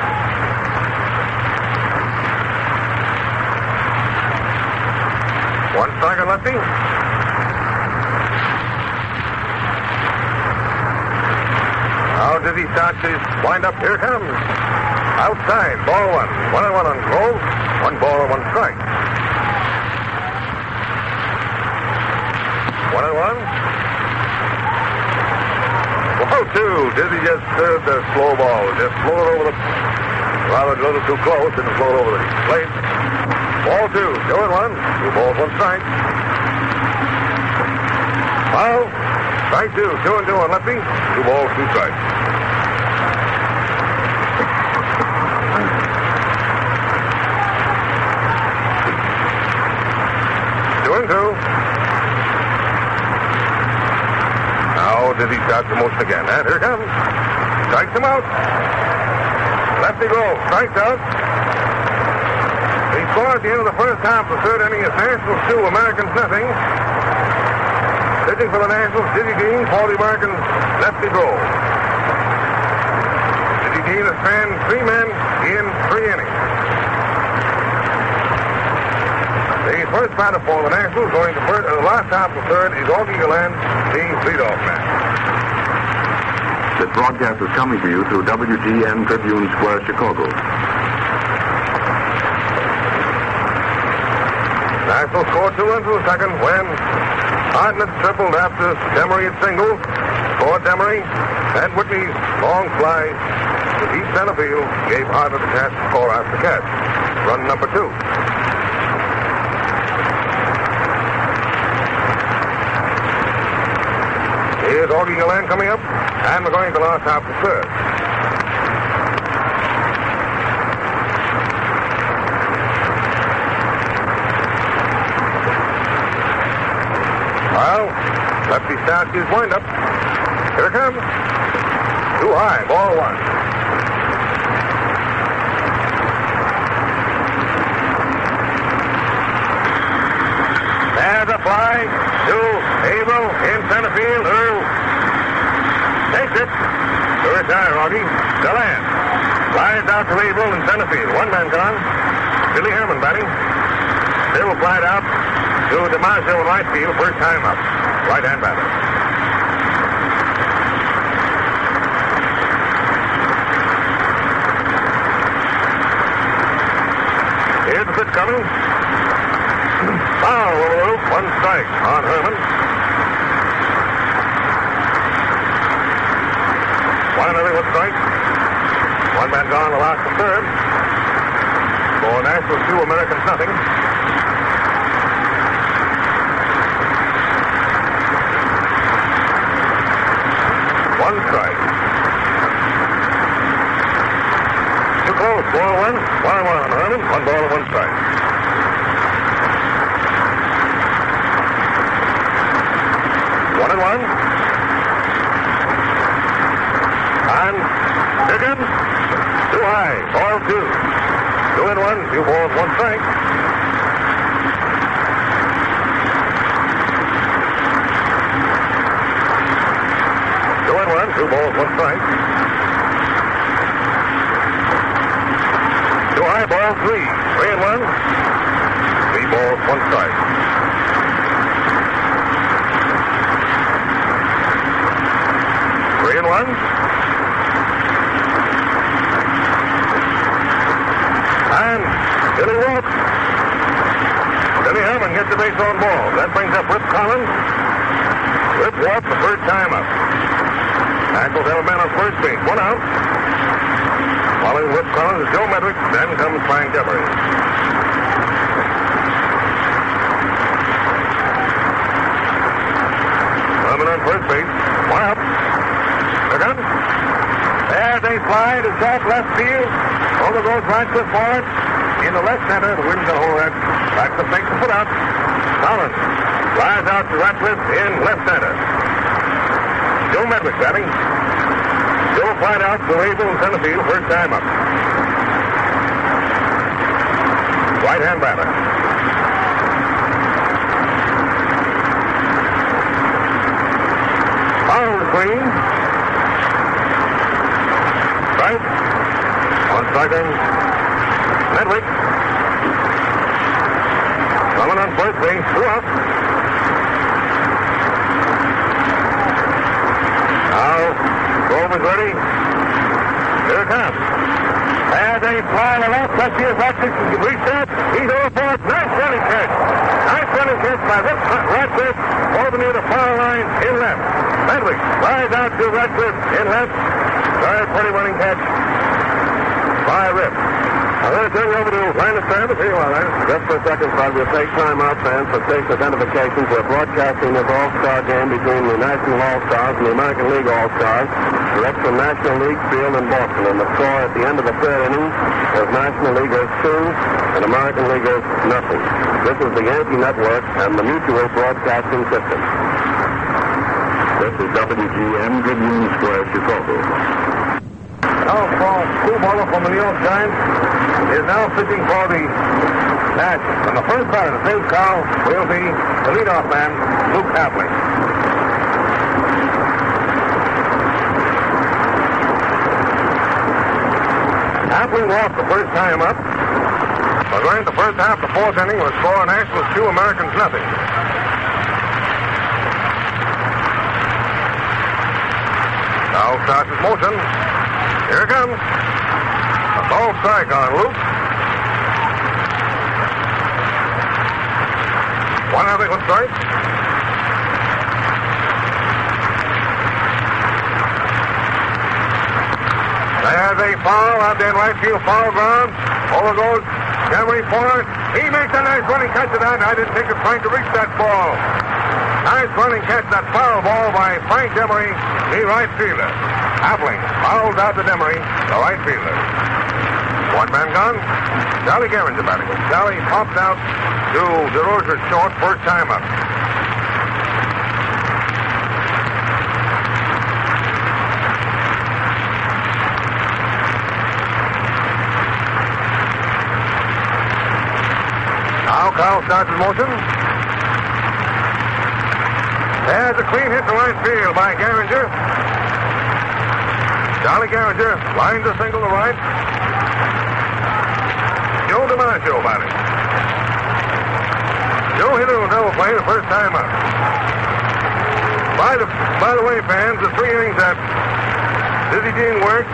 One strike on Lefty. How did he start his wind-up? Here it comes. Outside, ball 1. 1-1 on Grove. 1 ball and 1 strike. 1-1. Ball 2. Dizzy just served a slow ball. Just floated over the... Rather a little too close. Didn't float over the plate. Ball 2. 2-1. 2 balls, 1 strike. Foul. Strike 2. 2-2 on Lefty. 2 balls, 2 strikes. Now did he start the motion again? And here it comes. Strikes him out. Lefty goes. Strikes out. The score at the end of the first half, the third inning is Nationals 2, Americans nothing. Pitching for the Nationals, Dizzy Dean, for the Americans, Lefty Grove. Dizzy Dean has fanned 3 men in 3 innings. The first batter for the Nationals going to the last half of the third is Augie Galland, the leadoff man. This broadcast is coming to you through WGN Tribune Square, Chicago. Nationals scored 2 into the second when Hartnett tripled after Demery had singled. Scored Demery, and Whitney's long fly to deep center field gave Hartnett the chance to score after catch. Run number 2. Here's Augie Galland coming up, and we're going to the last half of the third. Well, Lefty starts his windup. Here it comes. Too high, ball 1. There's a fly to Abel in center field. Who takes it to retire, Augie. Galland flies out to Abel in center field. 1 man gone. Billy Herman batting. Still flied out to DiMaggio in right field. First time up. Right-hand batter. Here's the pitch coming. Foul over the roof. One strike on Herman. 1-0 with strike. One man gone, the last of third. For Nationals 2, Americans nothing. One strike. Too close. Ball one. 1-1 on Herman. 1 ball and 1 strike. One and one. And here comes. Too high. Ball 2. 2 and 1. 2 balls, 1 strike. Two balls, 1 strike. Too high, ball 3. 3 and 1. 3 balls, 1 strike. Three and 1. And Billy walks. Billy Herman gets the base on ball. That brings up Rip Collins. Rip walks the third time up. Ackles have a man on first base. 1 out. Following Rip Collins is Joe Medwick. Then comes Frank Demery. Herman on first base. 1 out. They're done. There's a fly to short left field. Over goes Ratcliffe for it. In the left center, the wind's going to hold that. Ratcliffe makes the foot out. Collins flies out to Ratcliffe in left center. Joe Medwick batting. Joe flied out to Abel in center field, first time up. Right-hand batter. Foul screen. Right. On striker. Medwick. Coming on first base, 2 up. Grove is ready. Here it comes. As a fly to left, touchy is Ratcliffe. Reset. He's overboard. Nice running catch. Nice running catch by Ratcliffe over near the foul line in left. Medwick flies out to Ratcliffe in left. Very pretty running catch by Rip. I'm going to turn you over to Linus Travers. Here you are, Linus. Just for a second, Bud, we'll take time out, fans, for safe identification. We're broadcasting this All-Star game between the National All-Stars and the American League All-Stars. Direct from National League Field in Boston. And the score at the end of the third inning was National Leaguers 2 and American Leaguers nothing. This is the Yankee Network and the Mutual Broadcasting System. This is WGN Tribune Square, Chicago. Now, Paul Schoolballer from the New York Giants is now pitching for the Nationals. And the first batter to face Carl will be the leadoff man, Luke Appling. Appling walked the first time up. But during the first half, the fourth inning was score Nationals 2, Americans nothing. Now starts his motion. Here it comes. A ball strike on Luke. 1-0 with strike. There's a foul out there in right field, foul ground. Over goes Demery for it. He makes a nice running catch of that. I didn't think of trying to reach that ball. Nice running catch, that foul ball by Frank Demery, the right fielder. Appling fouls out to Demery, the right fielder. One man gone. Charlie Gehringer batting. Charlie pops out to DeRozier short, first time up. Now Kyle starts his motion. There's a clean hit to right field by Gehringer. Charlie Gehringer lines a single to right. Joe DiMaggio batting. Joe hit it with a double play the first time up. By the way, fans, the 3 innings that Dizzy Dean worked,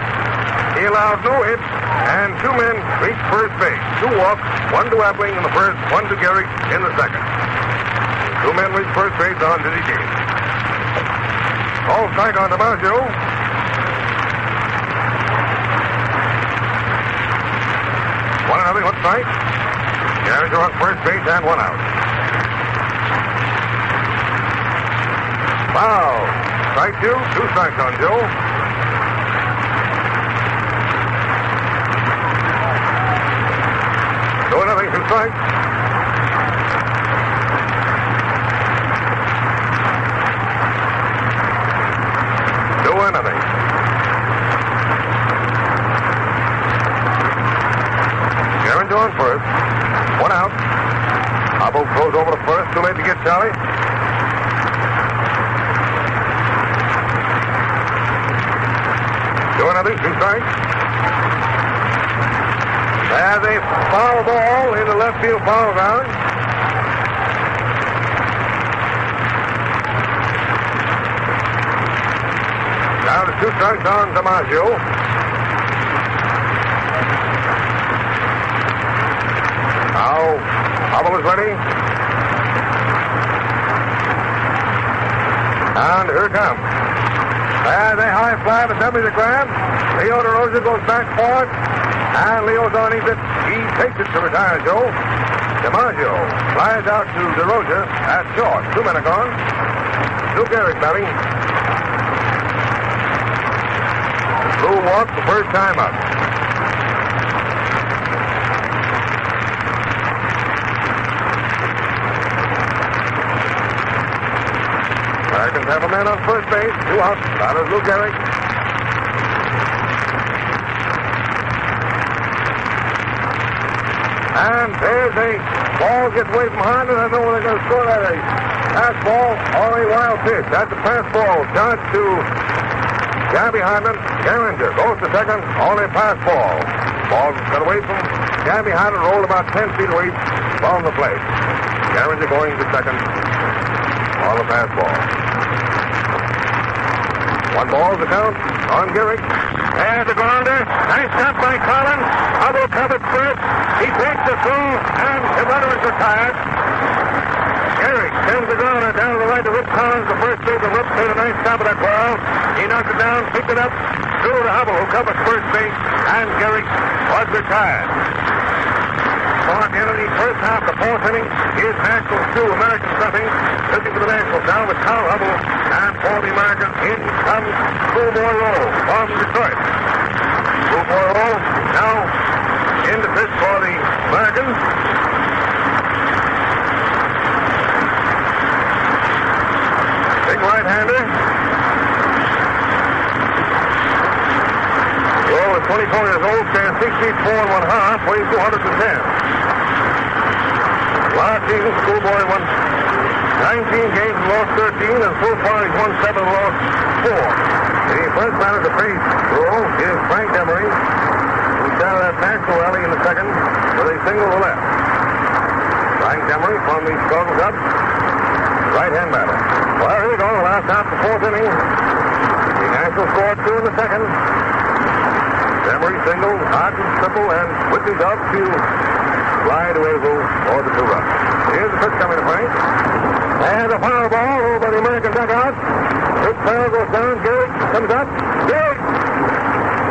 he allowed no hits, And 2 men reach first base. 2 walks, 1 to Appling in the first, 1 to Gehrig in the second. 2 men reach first base on Dizzy James. All strike on DiMaggio. 1-0, 1 strike. Gehrig on first base and 1 out. Foul. Strike 2, 2 strikes on Joe. Doing nothing, 2 strikes. Doing nothing. Gehrig on first. 1 out. Hobble throws over to first. Too late to get Charlie. Doing nothing, 2 strikes. As a foul ball in the left field foul ground. Down to 2 strikes on DiMaggio. Now, Hubble is ready. And here it comes. As a high fly to dummy the ground. Leo DeRosa goes back forward. And Leo's on it. He takes it to retire Joe. DiMaggio flies out to DeRosa at short. 2 men are gone. Lou Gehrig batting. Lou walks the first time up. Americans have a man on first base. 2 outs. Batters Lou Gehrig. And there's a ball gets away from Harden. I don't know whether they're going to score that. A pass ball or a wild pitch. That's a pass ball. Charge to Gabby Harden. Gehringer goes to second. Only pass ball. Ball got away from Gabby Harden. Rolled about 10 feet away from the plate. Gehringer going to second. On the pass ball. 1 ball to count on Gehrig. There's a grounder. Nice shot by Collins. Hubble covered first. He takes the throw, and the runner is retired. Gehrig sends the grounder down to the right to Rip Collins. The first base of Rip made a nice stop of that ball. He knocked it down, picked it up, threw to Hubble, who covers first base, and Gehrig was retired. So at the end of the first half, the 4th inning is Nationals 2, Americans nothing. Looking for the Nationals now with Carl Hubble, and for the Americans, in comes Schoolboy Roll from Detroit. Schoolboy Roll now in the pitch for the Americans. Big right-hander. Roll is 24 years old, stands 6 feet 4 1/2, weighs 210. Last season, Schoolboy won 19 games and lost 13, and so far he's won 7 and lost 4. The first batter to face Roll is Frank Emery, who started that National rally in the second with a single to left. Frank Emery from the Chicago Cubs, right-hand batter. Well, here we go, last half of the 4th inning. The Nationals scored 2 in the second. Emery single, Hodgson triple, and Whitney's up to fly to Avel for the 2 runs. Here's the pitch coming to Frank. And a foul ball over the American dugout. This foul goes down. Gehrig comes up.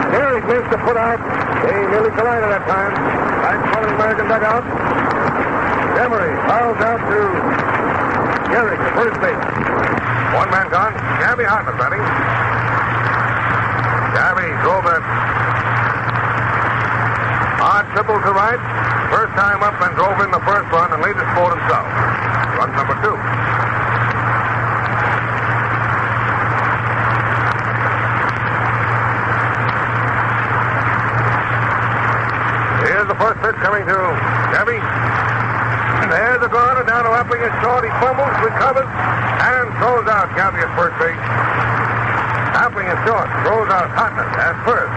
Gehrig makes the foot out. They nearly collided that time. Right in front of the American dugout. Emery fouls out to Gehrig, the first base. 1 man gone. Gabby Hartman batting. Gabby drove that hard triple to right. First time up and drove in the first run and lead the score himself. Run number 2. Here's the first pitch coming to Gabby. And there's the grounder down to Appling at short. He fumbles, recovers, and throws out Gabby at first base. Appling is short, throws out Hartnett at first.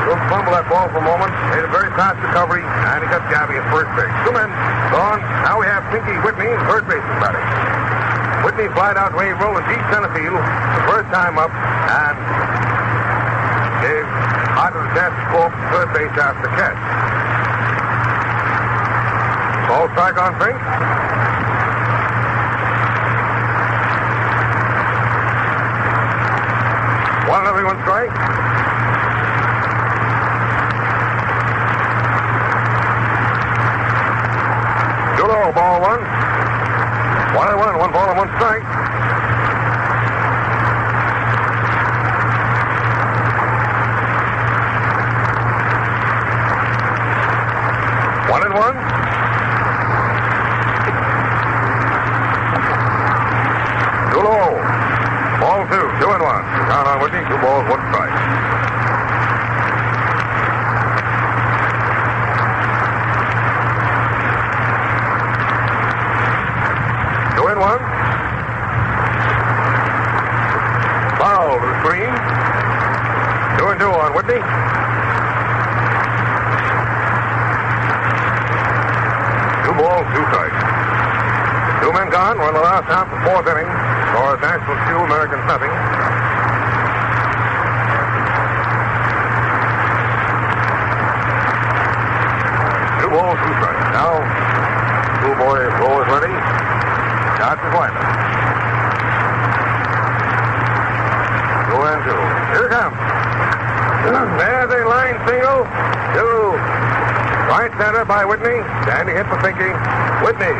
He'll fumble that ball for a moment. Made a very fast recovery, and he got Gabby at first base. 2 men gone. Now we have Pinky Whitney in third base batting. Whitney flied out way rolling deep center field the first time up, and gave Out of the chance to score from third base after the catch. Ball strike on Fink. 1-0 strike. Too low, ball one. 1-1, 1 ball and 1 strike. One and one. Too low. Ball 2, 2-1. Count on Whitney, 2 balls, 1 strike. One. Foul to the screen. 2-2 on Whitney. Two balls, 2 strikes. 2 men gone. We're in the last half of the 4th inning. Score is Nationals 2, Americans nothing. Two balls, 2 strikes. Now, schoolboy roll is ready. Starts his lineup. 2-2. Here it comes. There's a line single to right center by Whitney. Standing hit for Finke. Whitney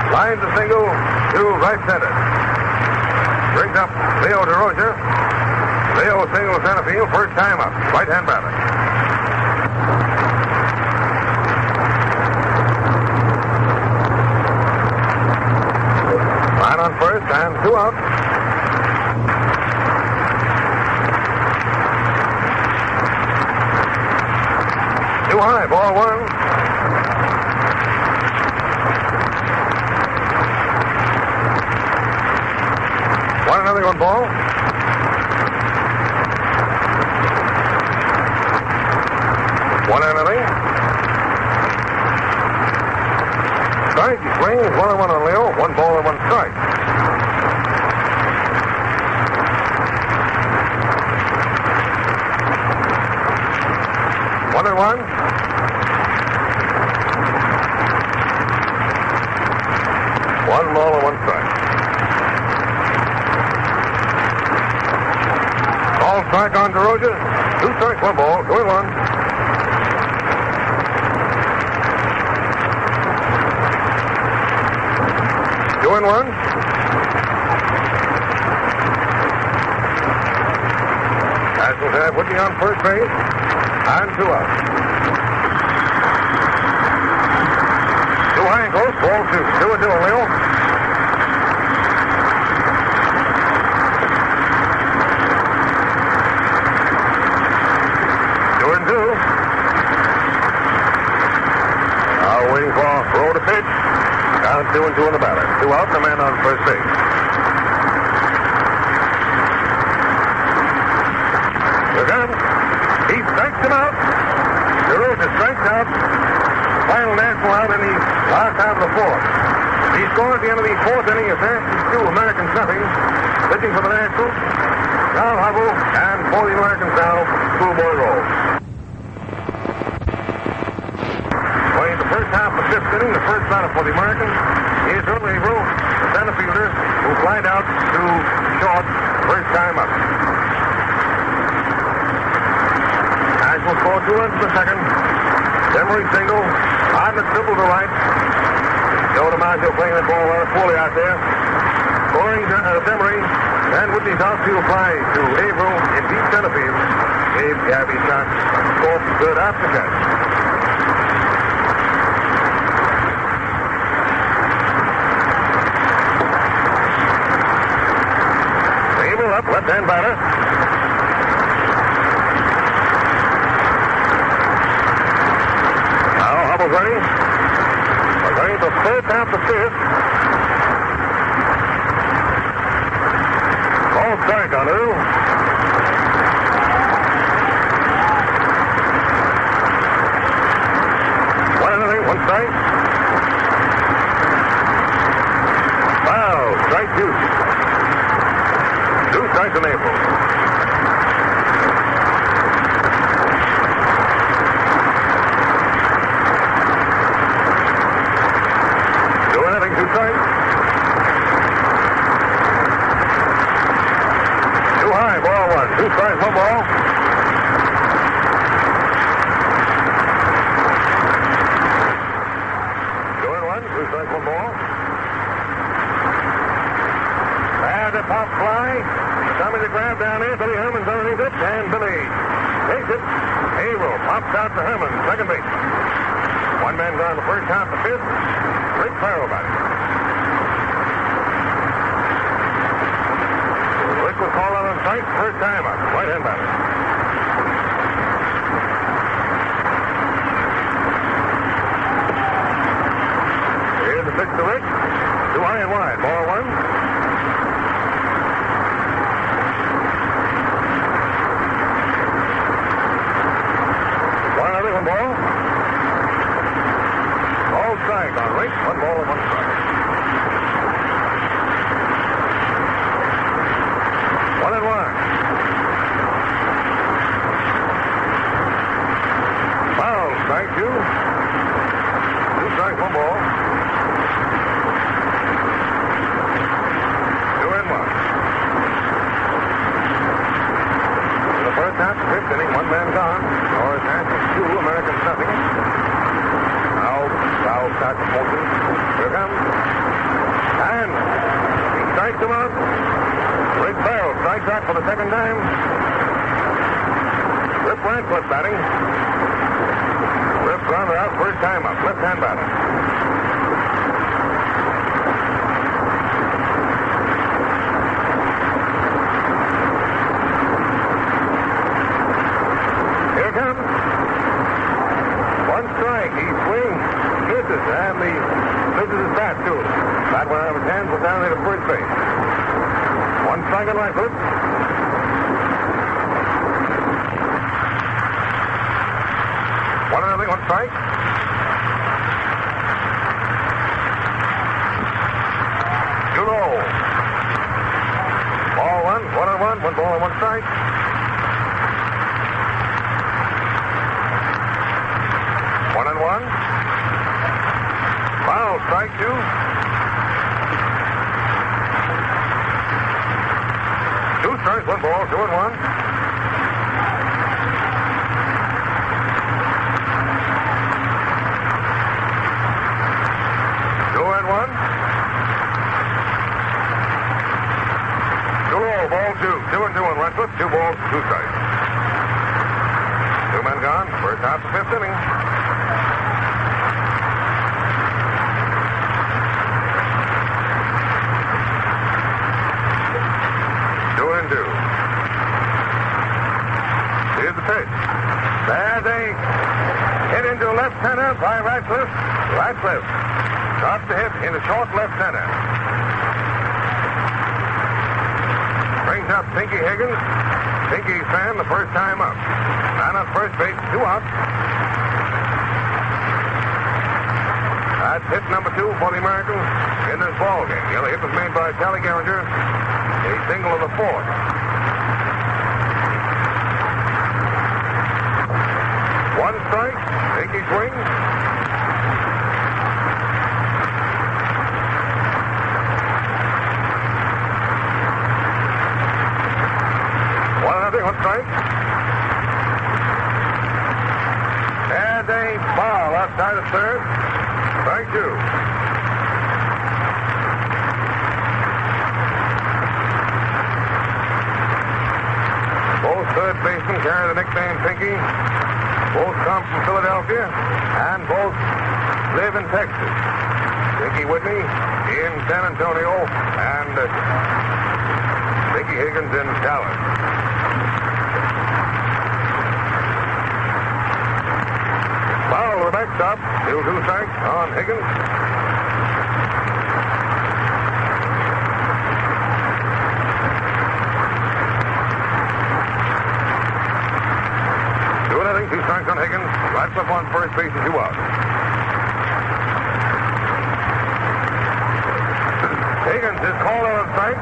lines the single to right center. Brings up Leo DiMaggio. Leo single center field. First time up. Right-hand batter. On first and 2 out. Too high, ball 1. Another 1 ball. One and nothing. Strike, he swings, 1-1 on Leo. 1 ball and 1 strike. One and one. One ball and 1 strike. All strike on DiMaggio. 2 strikes, 1 ball, 2-1. Two and one. Nationals have Whitney on first base. And 2 out. 2 high and close. Ball 2. 2-2 on Leo. Now waiting for Rowe to pitch. Down 2-2 in the batter. 2 out, and a man on first base. Here comes. He strikes him out. DiMaggio strikes out. Final national out in the last half of the 4th. He scored at the end of the 4th inning as Nationals 2, Americans nothing. Pitching for the Nationals, Al Hubble, and for the Americans now, Schoolboy Rowe. Playing the first half of the 5th inning, the first batter for the Americans is Earl Averill, the center fielder, who flied out to short first time up. Nationals score 2 runs in the second. Demery single, on the triple to right. Joe DiMaggio playing that ball rather poorly out there. Scoring Demery, and Whitney's outfield fly to Averill in deep center field. Gave Gabby shot, scored good after catch. Averill up, left-hand batter. Ready? We're going to third half the 5th. Ball strike on who? 1 strike. Foul, strike 2. 2 strikes in April. a pop fly. Somebody to grab down there. Billy Herman's underneath it, and Billy takes it. Averill pops out to Herman, second base. One man gone the first, half the fifth. Rick Farrell batting. Rick was called out on strike, first time up. Right-hand batter. Here's the pitch to Rick. Too high and wide. Ball one. One ball. Ball strike on Rick. One ball and one strike. 1-1. Foul, strike two. Two strikes, one ball. 2-1. In the first half, fifth inning, one man gone. Or Nationals 2, Americans nothing. Now, foul starts motion. Here comes. And he strikes him out. Rick Farrell strikes out for the second time. Rip Radcliffe batting. Rip grounded out first time up. Left-hand batter. Here comes. One strike. He swings, misses, and he misses his bat, too. Bat went out of his hands, was down there to first base. One strike on Radcliffe. 1-0, one strike. Too low. Ball one, 1-1, one ball and one strike. 1-1. Foul, strike two. Two strikes, one ball, 2-1. Too low, ball two. 2-2 on Radcliffe. 2 balls, 2 strikes. Two men gone. First half of the fifth inning. Here's the pitch. There's a hit into left center by Radcliffe. Radcliffe drops the hit into short left center. Brings up Pinky Higgins. Pinky's fan the first time up. Man on first base, 2 outs. That's hit number 2 for the Americans in this ball game. The other hit was made by Sally Geringer. A single of the 4th. One strike. Pinky swings. One strike. And a foul outside of third. Strike 2. Both third basemen carry the nickname Pinky. Both come from Philadelphia, and both live in Texas. Pinky Whitney in San Antonio, and Pinky Higgins in Dallas. Foul to the backstop. Still 2 strikes on Higgins. Two strikes on Higgins. Radcliffe on first base and 2 outs. Higgins is called out on strike.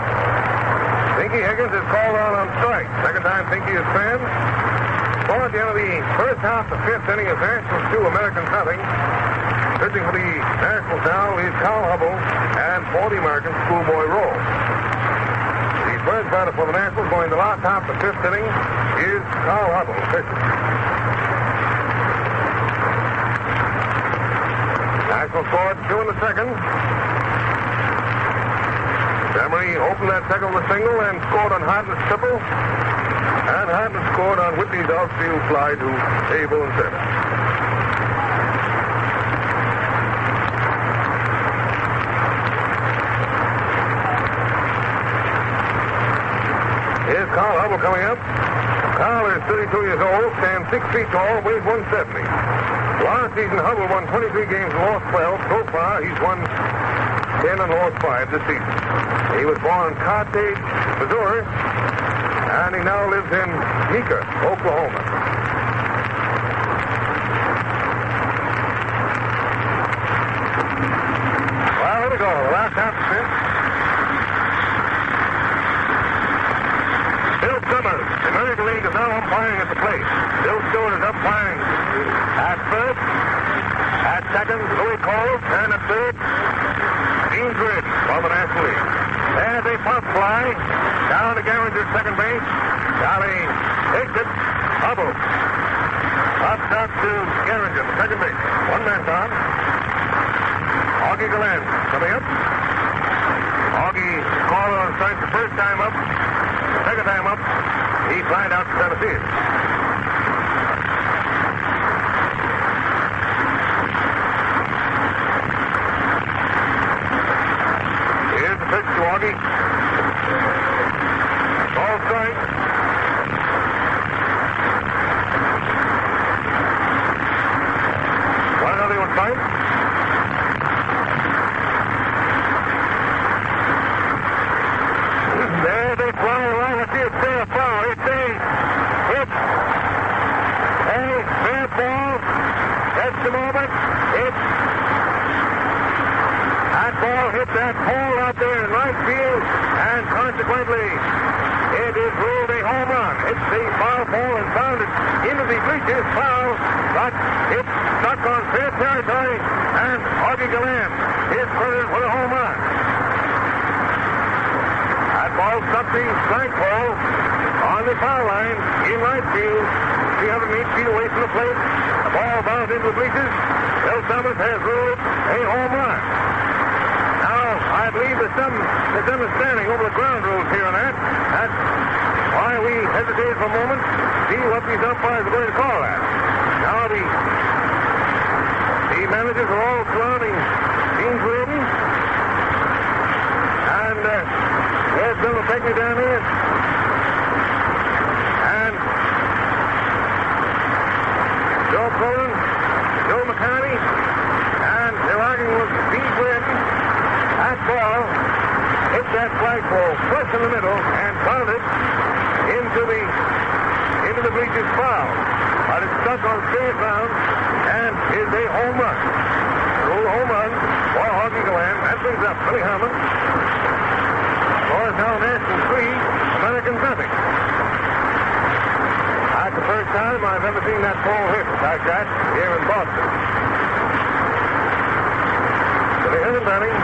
Pinky Higgins is called out on strike. Second time Pinky is fanned. Ball at the end of the first half, the 5th inning is Nationals 2, Americans nothing. Pitching for the Nationals now is Carl Hubble, and for the Americans, Schoolboy Roll. The first batter for the Nationals going the last half, the 5th inning, is Carl Hubble pitching. Nationals scored 2 in the second. Emery opened that second with a single and scored on Harden's triple. And Harden scored on Whitney's outfield fly to Abel and center. Here's Carl Hubble coming up. Carl is 32 years old, stands 6 feet tall, weighs 170. Last season, Hubble won 23 games and lost 12. So far, he's won 10 and lost 5 this season. He was born in Carthage, Missouri, and he now lives in Meeker, Oklahoma. Well, here we go. The last half of this. Bill Summers, the American League, is now umpiring at the plate. Bill Stewart is umpiring at first. At second, Louis Cole, and at third, Dean Grid from the National League. There's a puff fly down to Gehringer's second base. Charlie takes it. Hubble pops out to Gehringer, the second base. One man down. Augie Gallant coming up. Augie called on strike the first time up. The second time up, he flied out to center field. Here's the pitch to Augie. Ball strike. One another one fight. There they fly around. Let's see if they're foul. It's a hit. A fair ball. That's the moment. That ball hit that pole out there in right field, and consequently, it is ruled a home run. It's the foul ball and bounded into the bleachers. Foul, but it's stuck on fair territory, and Augie Gallant is credited for the home run. That ball struck the strike pole on the foul line in right field, 308 feet away from the plate. The ball bounced into the bleachers. Bill Summers has ruled a home run. Now, I believe there's some misunderstanding over the ground rules here on that. That's why we hesitated for a moment to see what these umpires are going to call that. Now, the managers are all surrounding Dean Gruden. And there's Bill McKechnie down here. And Joe Cullen, Joe McCarty, and they're arguing with Dean Gruden. That ball hit that flagpole flush in the middle and bounded into the bleachers foul. But it's stuck on fair ground and is a home run. Rule home run for Augie Gallant. That brings up Billy Harmon. Score is now National 3, American nothing. That's the first time I've ever seen that ball hit like that here in Boston. So the Herman batting.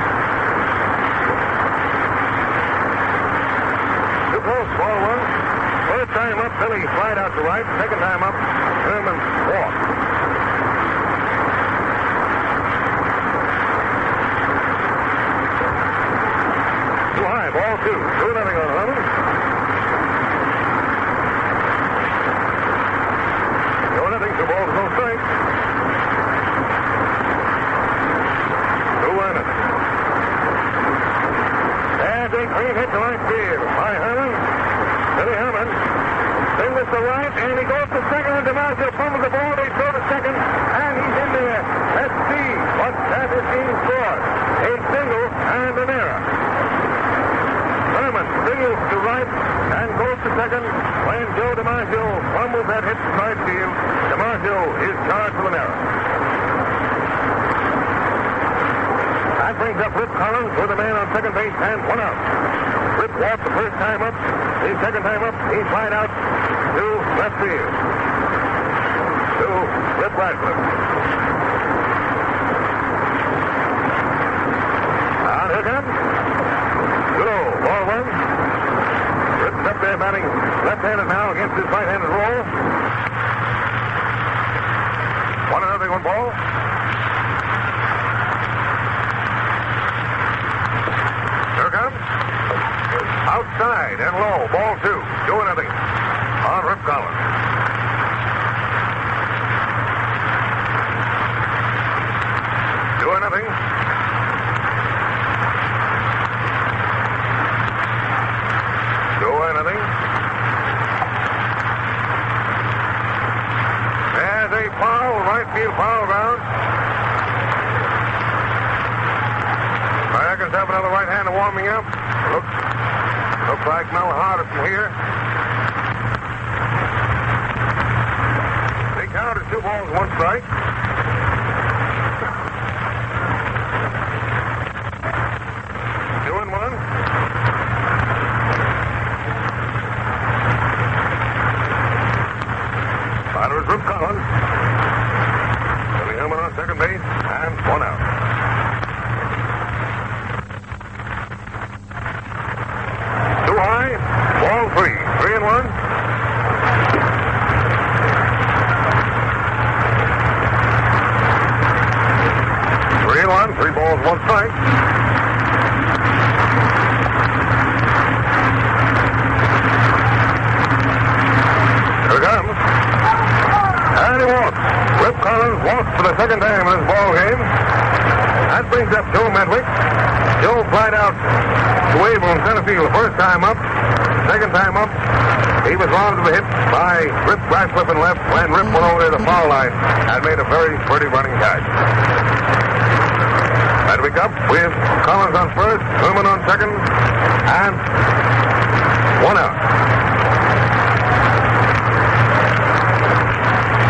Too close, ball one. First time up, Billy flied out to right. Second time up, Herman walked. Too high, ball two. 2-0 on Herman. Nothing, two balls, no strike. 2-1. There's a clean hit to right field by Herman. Billy Herman singles to right, and he goes to second, and DiMaggio fumbles the ball. They throw to second, and he's in there. Let's see what that is being scored. A single and an error. Herman singles to right and goes to second when Joe DiMaggio fumbles that hit to right field. DiMaggio is charged with an error. That brings up Rip Collins with a man on second base and one out. Rip walked the first time up. The second time up, he flied out to left field. To Rip Radcliffe. And here comes Good ball one. Rip's up there batting left-handed now against his right-handed roll. 1-0 ball. Here comes outside and low. Ball 2. 2-0 on Rip Collins. Nothing. There's a foul, right field foul ground. Americans have another right-hander warming up. Looks like Mel harder from here. They count as 2 balls, 1 strike. Rip Collins. Billy Hillman on second base, and 1 out. Too high. Ball 3. 3-1. Three balls, 1 strike. Here it comes. And he walks. Rip Collins walks for the second time in this ball game. That brings up Joe Medwick. Joe flied out to Abel in center field the first time up. Second time up, he was robbed of a hit by Rip Ratcliffe in left when Rip went over to the foul line and made a very pretty running catch. Medwick up with Collins on first, Herman on second, and 1 out.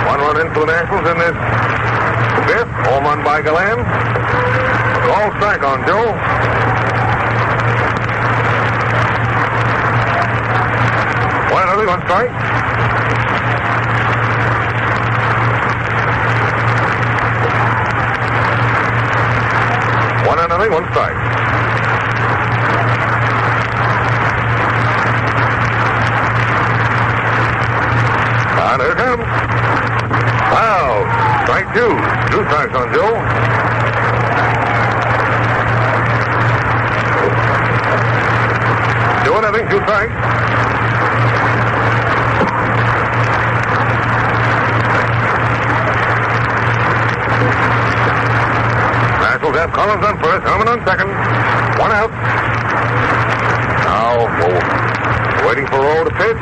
1 run in for the Nationals in this fifth. Home run by Galan. All strike on Joe. One strike. One strike. And here it comes. Wow. Strike 2. 2 strikes on Joe. Doing nothing. 2 strikes. Nationals have Collins on first, Herman on second. 1 out. Now, waiting for Rowe to pitch.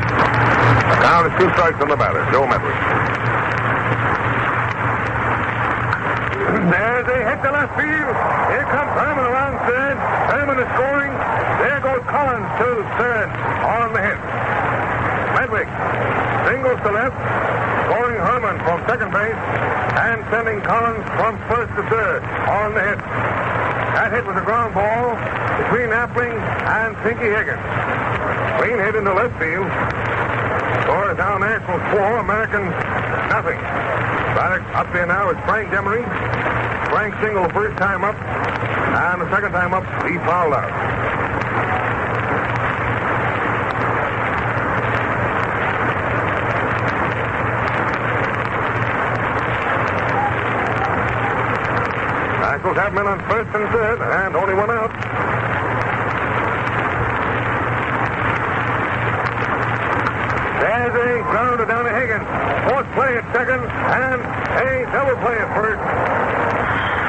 The count is 2 strikes on the batter, Joe Medwick. There's a hit to left field. Here comes Herman around third. Herman is scoring. There goes Collins to third on the hit. Medwick singles to left, scoring Herman from second base and sending Collins from first to third on the hit. That hit was a ground ball between Appling and Pinky Higgins. Clean hit into left field. Score is now Nationals 4, Americans nothing. Batter up there now is Frank Demery. Frank single the first time up, and the second time up, he fouled out. Nationals have men on first and third, and only 1 out. There's a grounder down to Higgins. Fourth play at second, and a double play at first.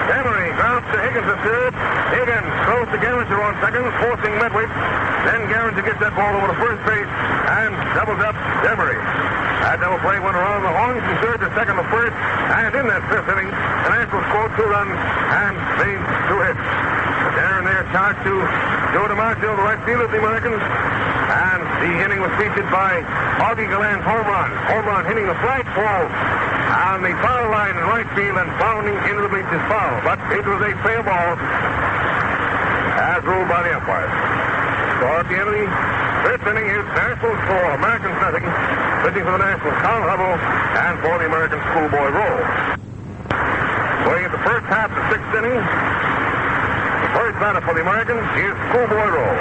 Demery grounds to Higgins at third. Higgins throws to Garringer on second, forcing Medwick. Then Garringer gets that ball over to first base and doubles up Demery. That double play went around the horn from third to second to first, and in that fifth inning, the Nationals scored 2 runs and made 2 hits. There and there charged to Joe DiMaggio, the right fielder of the Americans, and the inning was featured by Augie Galan's home run. Home run hitting the flagpole on the foul line in right field and bounding into the bleachers foul. But it was a fair ball as ruled by the umpires. So at the end of the fifth inning is Nationals 4, Americans nothing. Pitching for the Nationals, Carl Hubble, and for the American Schoolboy Roll. Going at the first half of the sixth inning, the first batter for the Americans is Schoolboy Roll.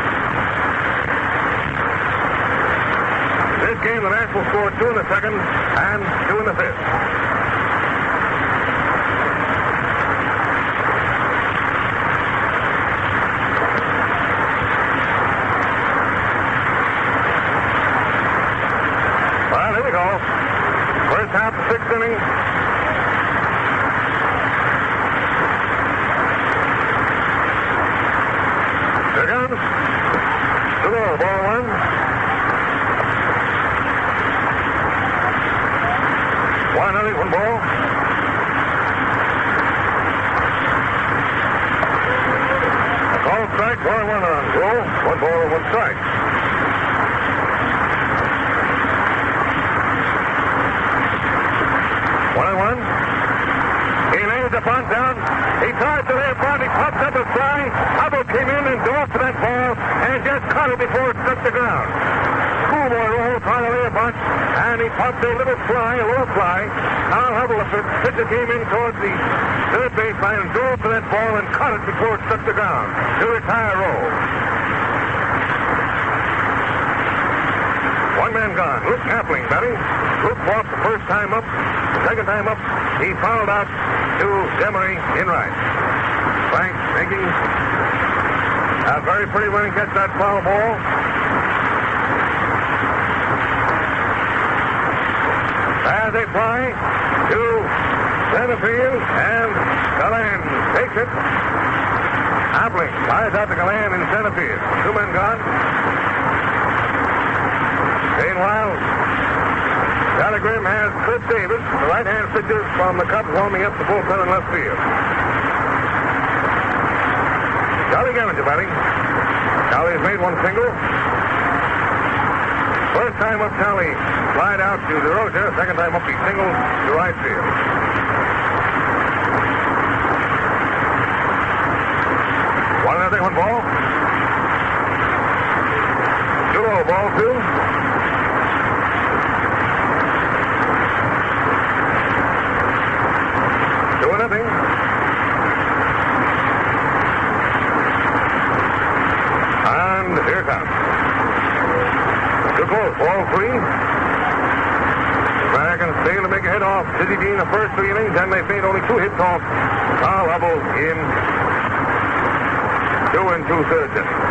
This game, the Nationals scored 2 in the second and 2 in the fifth. ball one. One ball. A called strike, ball one on. Roll. 1 ball, 1 strike. One. He lays the bunt down. He tries to lay a bunt. He pops up a fly. Hubble came in and dove for that ball and just caught it before it struck the ground. Schoolboy roll, trying to lay a bunt, and he popped a little fly, a low fly. Now Hubble, the pitcher, came in towards the third baseline and dove for that ball and caught it before it struck the ground to retire roll. One man gone. Luke Appling batting. Luke walked the first time up. The second time up, he fouled out to Demery in right. Frank making a very pretty running catch that foul ball. As they fly to center field, and Galan takes it. Appling flies out to Galan in center field. 2 men gone. Meanwhile, Telegram has Chris Davis, the right-hand pitcher from the Cubs, warming up the bullpen in left field. Charlie Gallagher batting. Charlie has made 1 single. First time up, Charlie flied out to DeRosa. Second time up, he singled to right field. One ball. 2-0, ball 2. Nothing. And here it comes. Too close. Ball 3. The Americans fail to make a hit off Dizzy Dean the first 3 innings, and they made only 2 hits off Carl Hubble in 2 2/3 innings.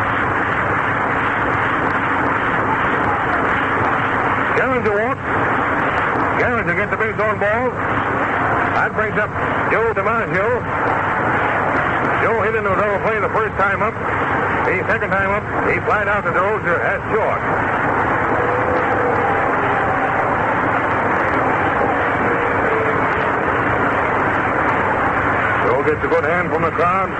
Gallagher walks. Gallagher gets the base on balls. That brings up Joe DiMaggio. Joe hit into a double play the first time up. The second time up, he flied out to DeRosa at short. Joe gets a good hand from the crowd.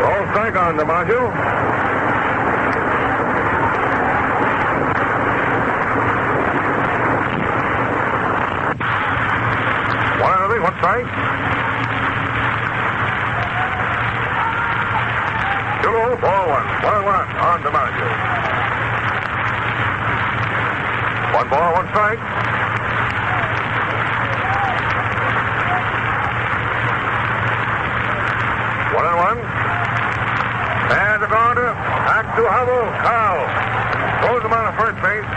Ball strike on DiMaggio. One strike. 2-0, ball 1. 1-1 on DiMaggio. 1 ball, 1 strike. One and one. And the grounder back to Hubble. Carl throws him on the first base.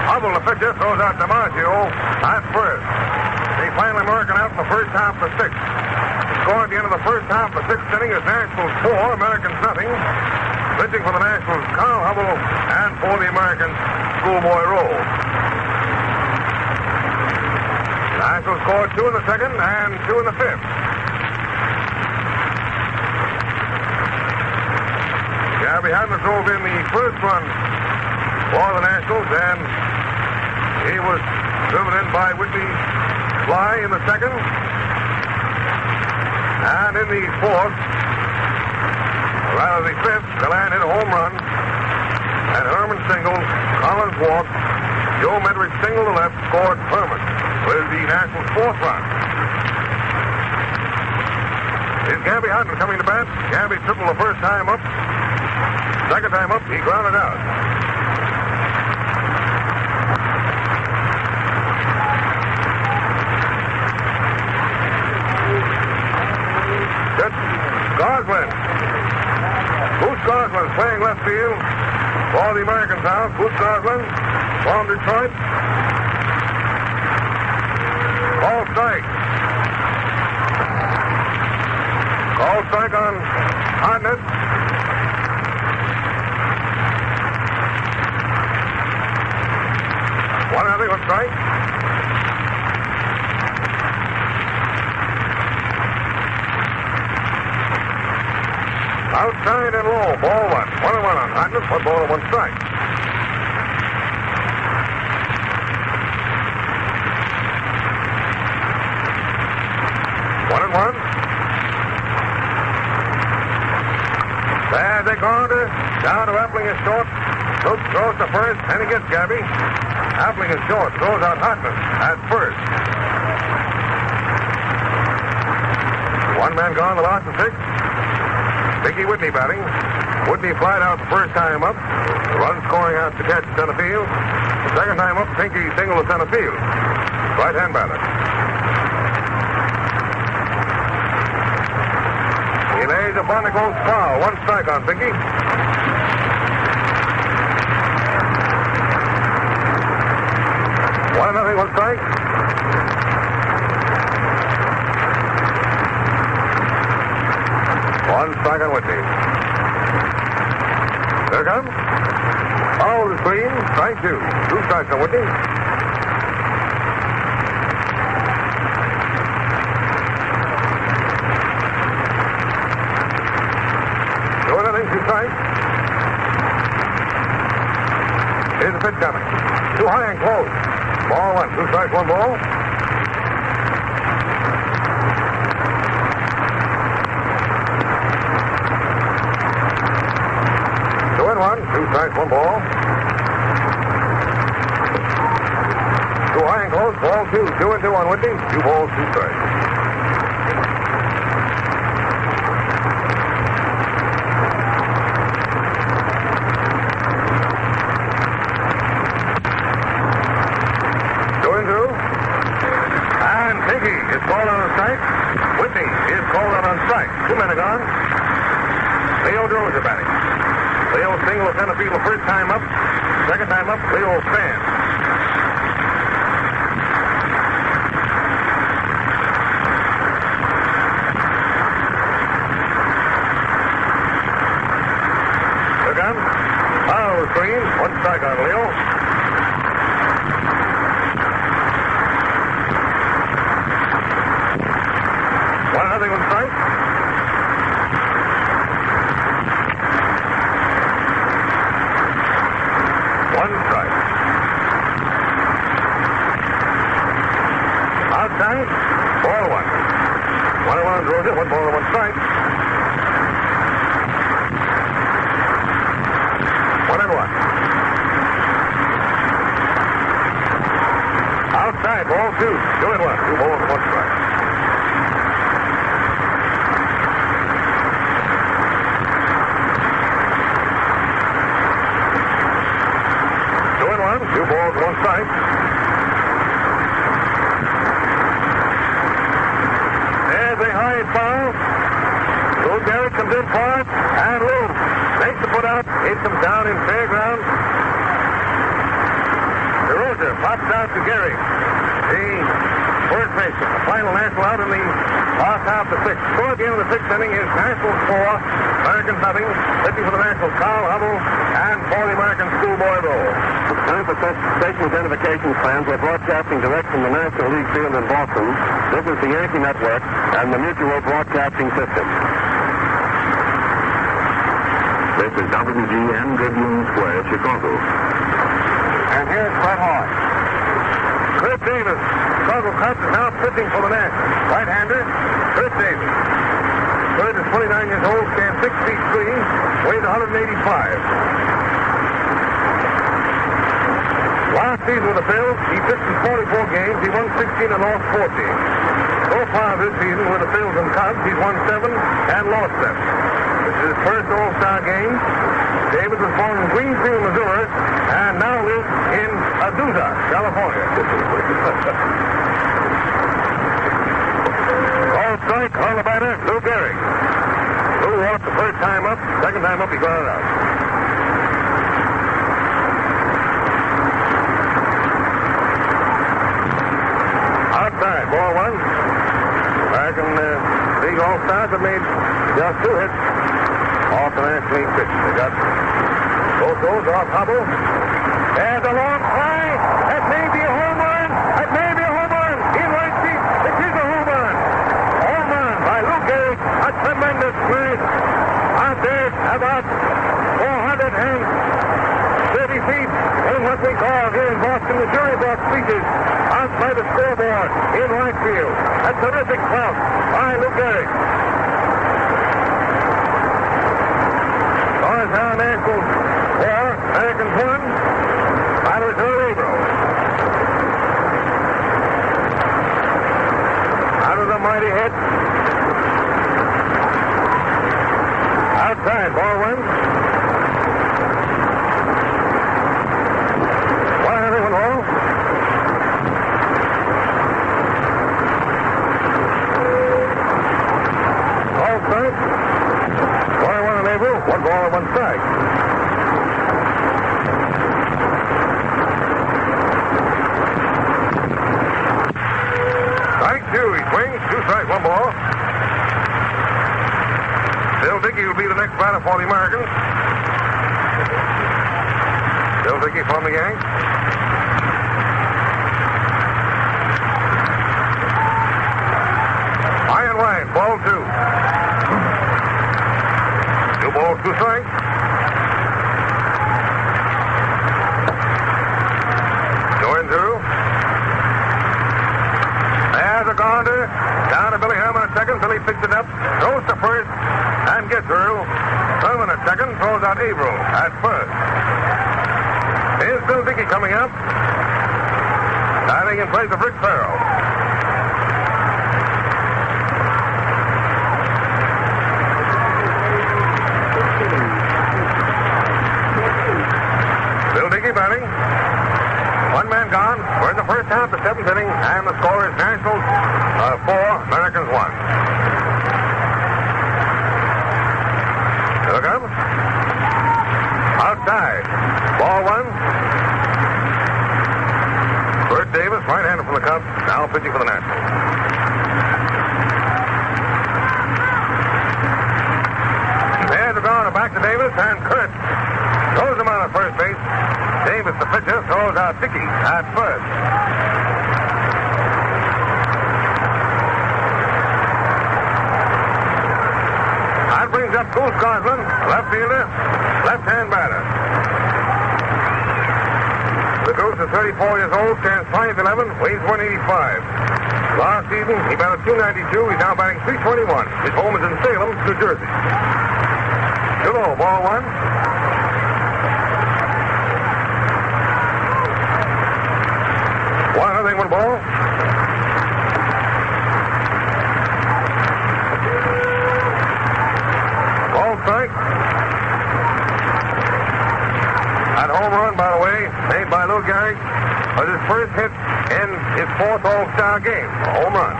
Hubble, the pitcher, throws out DiMaggio at first. They finally American out in the first half of the 6th. Score at the end of the first half of the 6th inning is Nationals 4, Americans nothing. Pitching for the Nationals, Carl Hubble, and for the Americans, Schoolboy Roll. Nationals scored 2 in the 2nd and 2 in the 5th. Gabby Hadner drove in the first run for the Nationals, and he was driven in by Whitney Fly in the 2nd. And in the 4th, rather the 5th, Galan hit a home run. And Herman singled, Collins walked, Joe Medrich singled to left, scored Herman with the Nationals' 4th run. Is Gabby Hadner coming to bat? Gabby tripled the first time up. Second time up, he grounded out. Goslin. Bruce Goslin playing left field for the Americans now. Bruce Goslin from Detroit. Call strike. Call strike on Hartnett. One strike. Outside and low. Ball one. 1-1 on Hodges. 1 ball and 1 strike. One and one. There they go down to Appling is short. Luke throws to first, and he gets Gabby. Appling is short. Throws out Hartman at first. One man gone, the loss of 6. Mickey Whitney batting. Whitney flied out the first time up. The run scoring out to catch center field. The second time up, Pinky single to center field. Right-hand batter. He lays a bunt that goes foul. 1 strike on Pinky. 1-0, 1 strike. One strike on Whitney. There comes. Oh, the screen. Strike 2. 2 strikes on Whitney. Two strikes. Here's the pitch coming. Too high and close. Ball 1. 2 strikes, 1 ball. Two and 1. 2 strikes, 1 ball. Too high and close. Ball 2. 2 and 2 on Whitney. 2 balls, 2 strikes. Whitney is called out on strike. 2 men are gone. Leo Droz is batting. Leo single to center field the first time up. Second time up, Leo stands. Look on. Foul screen. 1 strike on Leo. Nothing on strike. One strike. Outside, ball 1. 1-1 throws it, 1 ball and 1 strike. 1-1. Outside, ball 2. 2-1. 2 balls and 1 strike. Two balls, 1 strike. There's a high foul. Lou Gehrig comes in for it, and Lou makes the put out, hits him down in fairground. DeRosa pops out to Gehrig, the first baseman. The final national out in the last half of the 6th. Score at the end of the 6th inning is Nationals 4, Americans nothing. Pitching for the Nationals, Carl Hubble, and for the American Schoolboy Roll. Time for station identification plans. We're broadcasting direct from the National League Field in Boston. This is the Yankee Network and the Mutual Broadcasting System. This is WGN Tribune Square, Chicago. And here's Fred Hoy. Chris Davis, Chicago Cubs, is now pitching for the Nationals. Right-hander, Chris Davis. Chris is 29 years old, stands 6 feet 3, weighs 185. Last season with the Phils, he pitched in 44 games. He won 16 and lost 14. So far this season with the Phils and Cubs, he's won 7 and lost 7. This is his first All-Star game. Davis was born in Greenfield, Missouri, and now lives in Azusa, California. All strike on the batter, Lou Gehrig. Lou walked the first time up, second time up, he got it out. Outside, ball 1. American League All-Stars have made just 2 hits off the National League pitch. They got both those off Hubble. There's a long fly. That may be a home run. That may be a home run. In right seat. It is a home run. Home run by Lou Gehrig. A tremendous play. A downstairs about 430 feet in what we call here in Boston the jury box speeches outside the scoreboard in right field. A terrific clout by Lou Gehrig. Our Nationals 4, Americans 1. Batter is Earl Averill. Out of the mighty hit. Outside, ball 1. One heavy, 1 ball. All strike. 1 on Averill, 1 ball and 1 strike. Strike 2, he swings, 2 strikes, 1 ball. Bill Dickey will be the next batter for the Americans. Bill Dickey from the Yanks. High and right, ball 2. 2 balls, 2 strikes. Going through. There's a grounder. Down to Billy Herman at second. Billy picks it up. Throws to first. And gets through. Herman at second. Throws out Averill at first. Here's Bill Dickey coming up. Batting in place of Rick Farrell. Bill Dickey batting. 1 man gone. We're in the first half, the 7th inning, and the score is Nationals 4, Americans 1. Look up. Outside. Ball 1. Bert Davis, right-hander from the Cubs, now pitching for the Nationals. There's the grounder back to Davis, and Kurt throws him out at first base. Davis, the pitcher, throws out Dickey at first. That brings up Goose Goslin, left fielder, left-hand batter. The Goose is 34 years old, stands 5'11", weighs 185. Last season, he batted .292. He's now batting .321. His home is in Salem, New Jersey. Too low, ball 1. One nothing, 1 ball. Ball strike. That home run, by the way, made by Lou Gehrig, was his first hit in his 4th All-Star game. A home run.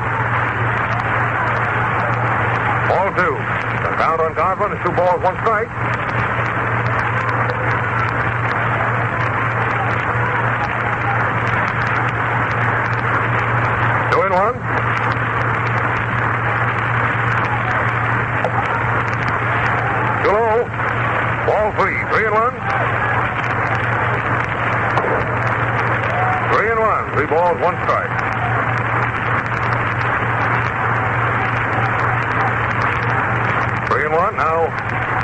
Ball 2. The count on Goslin is 2 balls, 1 strike. One. Too low. Ball 3. 3-1. 3-1. 3 balls, 1 strike. Three and one. Now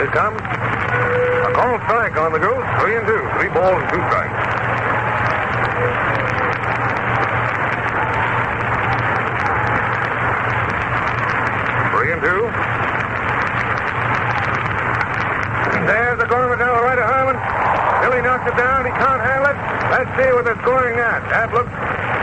it comes a called strike on the Goose. 3-2. 3 balls and 2 strikes. There's the corner down the right of Herman. Billy knocks it down. He can't handle it. Let's see what they're scoring at. That looks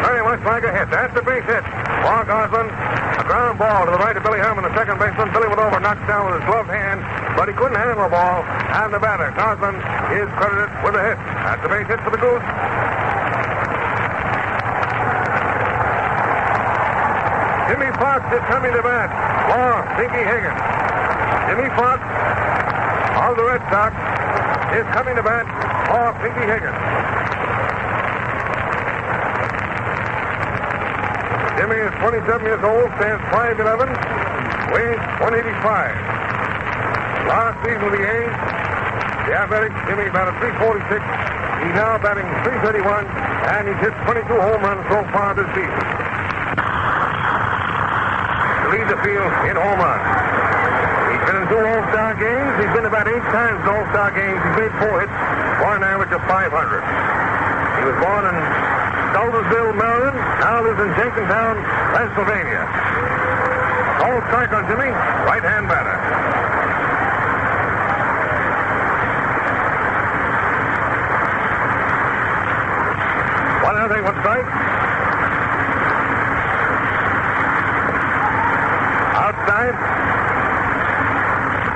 very much like a hit. That's the base hit. For Goslin. A ground ball to the right of Billy Herman, the second baseman. Billy went over, knocked down with his gloved hand, but he couldn't handle the ball. And the batter, Goslin, is credited with a hit. That's the base hit for the Goose. Jimmy Fox is coming to bat for Dinky Higgins. Jimmy Fox of the Red Sox is coming to bat for Dinky Higgins. Jimmy is 27 years old, stands 5'11", weighs 185. Last season with the A's, the Athletics, Jimmy batted .346. He's now batting .331, and he's hit 22 home runs so far this season. To lead the field in home runs. He been in 2 All-Star games. He's been about 8 times in All-Star games. He's made 4 hits for an average of 500. He was born in Saltersville, Maryland. Now lives in Jenkintown, Pennsylvania. Call strike on Jimmy, right-hand batter. One strike. Outside.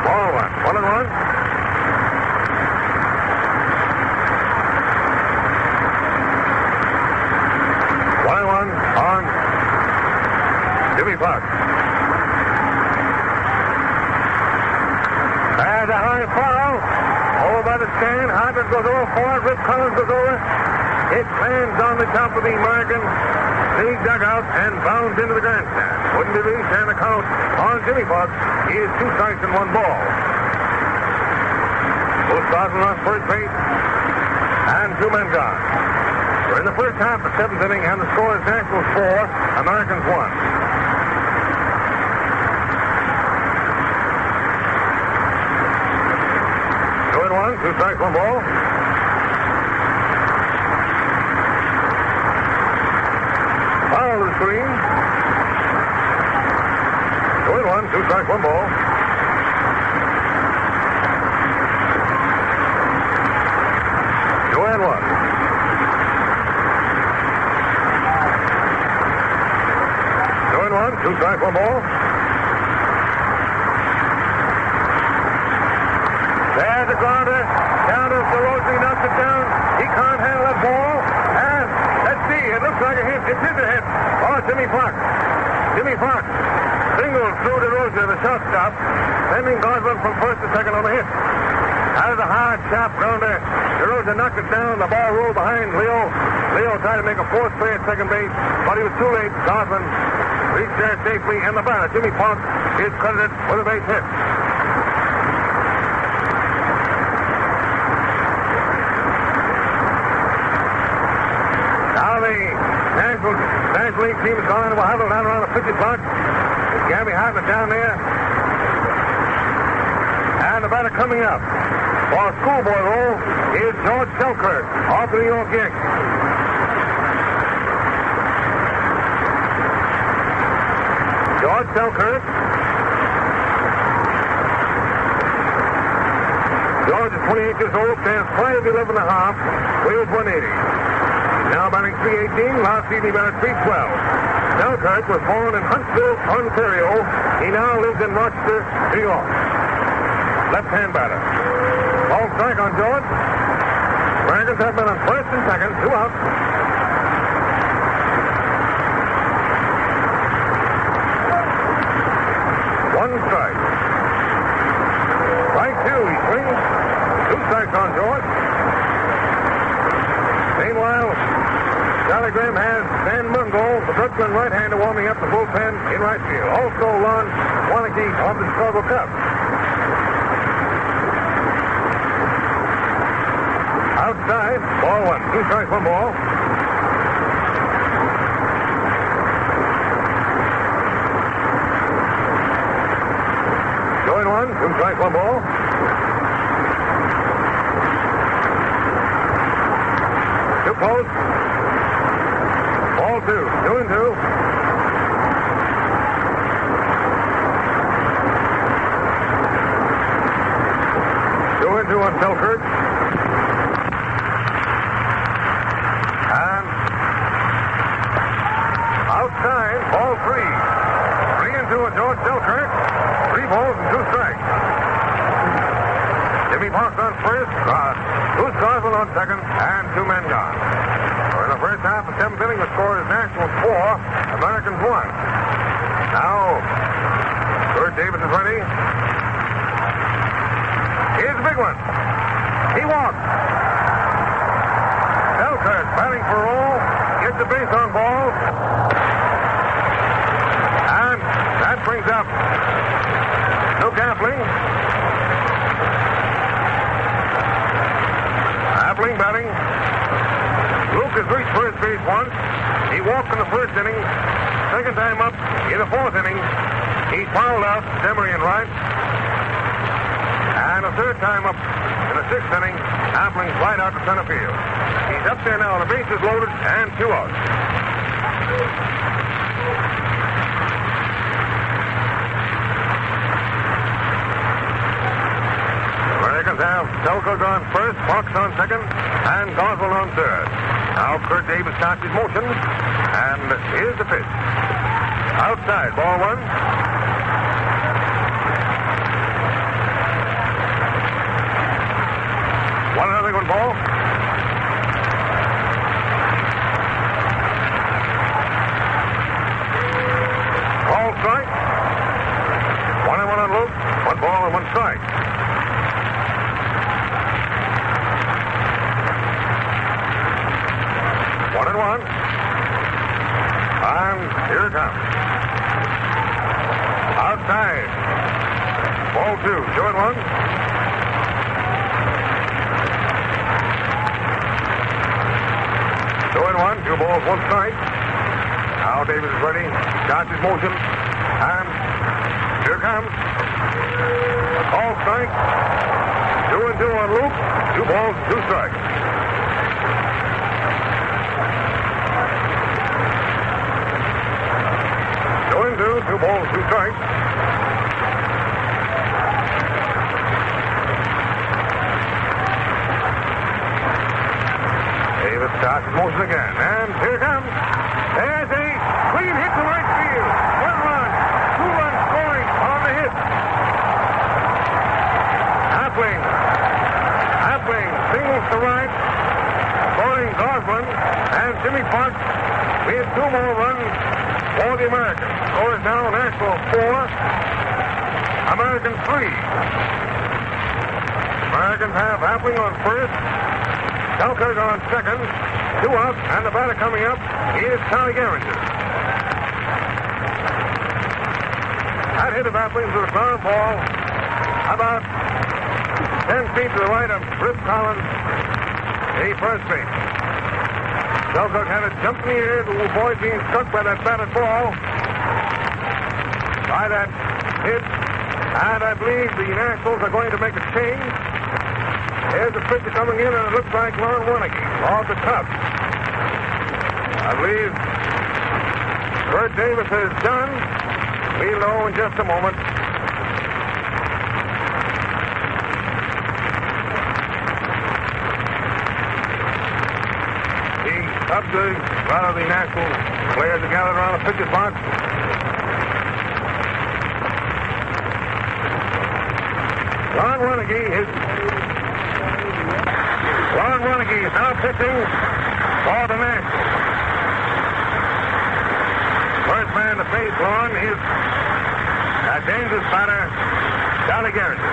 Ball 1. 1-1. On Jimmy Fox. And a high foul. Over by the stand. Hodges goes over for it. Rip Collins goes over. It lands on the top of the American League dugout and bounds into the grandstand. Wouldn't be released, and the count on Jimmy Fox is 2 strikes and 1 ball. Both Gosling on first base, and 2 men gone. We're in the first half of the 7th inning, and the score is Nationals 4, Americans 1. Two and 1, 2 strikes, 1 ball. Foul to the screen. 2 and 1, 2 strikes, 1 ball. Two strikes, 1 ball. There's a grounder. Down to DeRosa. He knocks it down. He can't handle that ball. And let's see. It looks like a hit. It is a hit. Oh, Jimmy Fox. Jimmy Fox singles through DeRosa, the shortstop, sending Gosling from first to second on the hit. Out of the hard, sharp grounder. DeRosa knocked it down. The ball rolled behind Leo. Leo tried to make a forced play at second base, but he was too late. Gosling reached there safely, and the batter, Jimmy Fox, is credited with a base hit. Now the National League team is going to a huddle down around the 50 clock. There's Gabby Hartnett down there. And the batter coming up for a schoolboy role is George Selkirk of the New York Yankees. George Selkirk. George is 28 years old, stands 5'11 and a half, weighs 180. Now batting .318, last season he batted .312. Selkirk was born in Huntsville, Ontario. He now lives in Rochester, New York. Left-hand batter. Ball strike on George. Americans have been on first and second, 2 outs. One strike. Strike 2, he swings. 2 strikes on George. Meanwhile, Charlie Graham has Dan Mungo, the Brooklyn right-hander, warming up the bullpen in right field. Also, Lon Waneke of the Chicago Cubs. Outside, ball 1. 2 strikes, 1 ball. Going 1, 2 strikes, 1 ball. Too close. Ball 2, 2 and 2. On Selkirk. And outside, ball 3. 3 and 2 on George Selkirk. 3 balls and 2 strikes. Jimmy Fox on first. Bruce Gosling on second. And 2 men gone. We're in the first half of 7th inning. The score is Nationals 4, Americans 1. Now, Bert Davis is ready. Here's the big one. He walks. Selkirk batting for all. Gets the base on ball. And that brings up Luke Appling. Appling batting. Luke has reached first base once. He walked in the first inning. Second time up in the 4th inning. He fouled out Demery in right. third time up in the sixth inning. Appling flied out to center field. He's up there now. The base is loaded and 2 outs. Americans have Selkirk on first, Fox on second, and Goswell on third. Now Kurt Davis starts his motion, and here's the pitch. Outside, ball 1. One another good ball. Call strike. 1-1 on Luke. 1 ball and 1 strike. One. And here it comes. Outside. Ball 2. 2-1. 2-1. 2 balls, 1 strike. Now Davis is ready. Starts his motion. And here comes. A call strike. 2-2 on Luke. 2 balls, 2 strikes. Two balls, 2 strikes. Davis starts his motion again, and here comes. There's a clean hit to right field. 1 run, 2 runs scoring on the hit. Appling singles to right, scoring Goswell, and Jimmy Park leads 2 more runs for the Americans. Score is now Nashville 4, Americans 3. Americans have Appling on first, Selkirk on second, 2 outs, and the batter coming up is Charlie Gehringer. That hit of Appling's was a ground ball about 10 feet to the right of Rip Collins, the first base. Selkirk had it jumped in the air, the boy being struck by that batted ball. By that hit, and I believe the Nationals are going to make a change. There's a pitcher coming in, and it looks like Lon Warneke off the top. I believe Kurt Davis is done. We'll know in just a moment. Up to a lot of the National players are gathered around the pitcher's box. Lon Warneke is now pitching for the Nationals. First man to face Lon is a dangerous batter, Charlie Gehringer.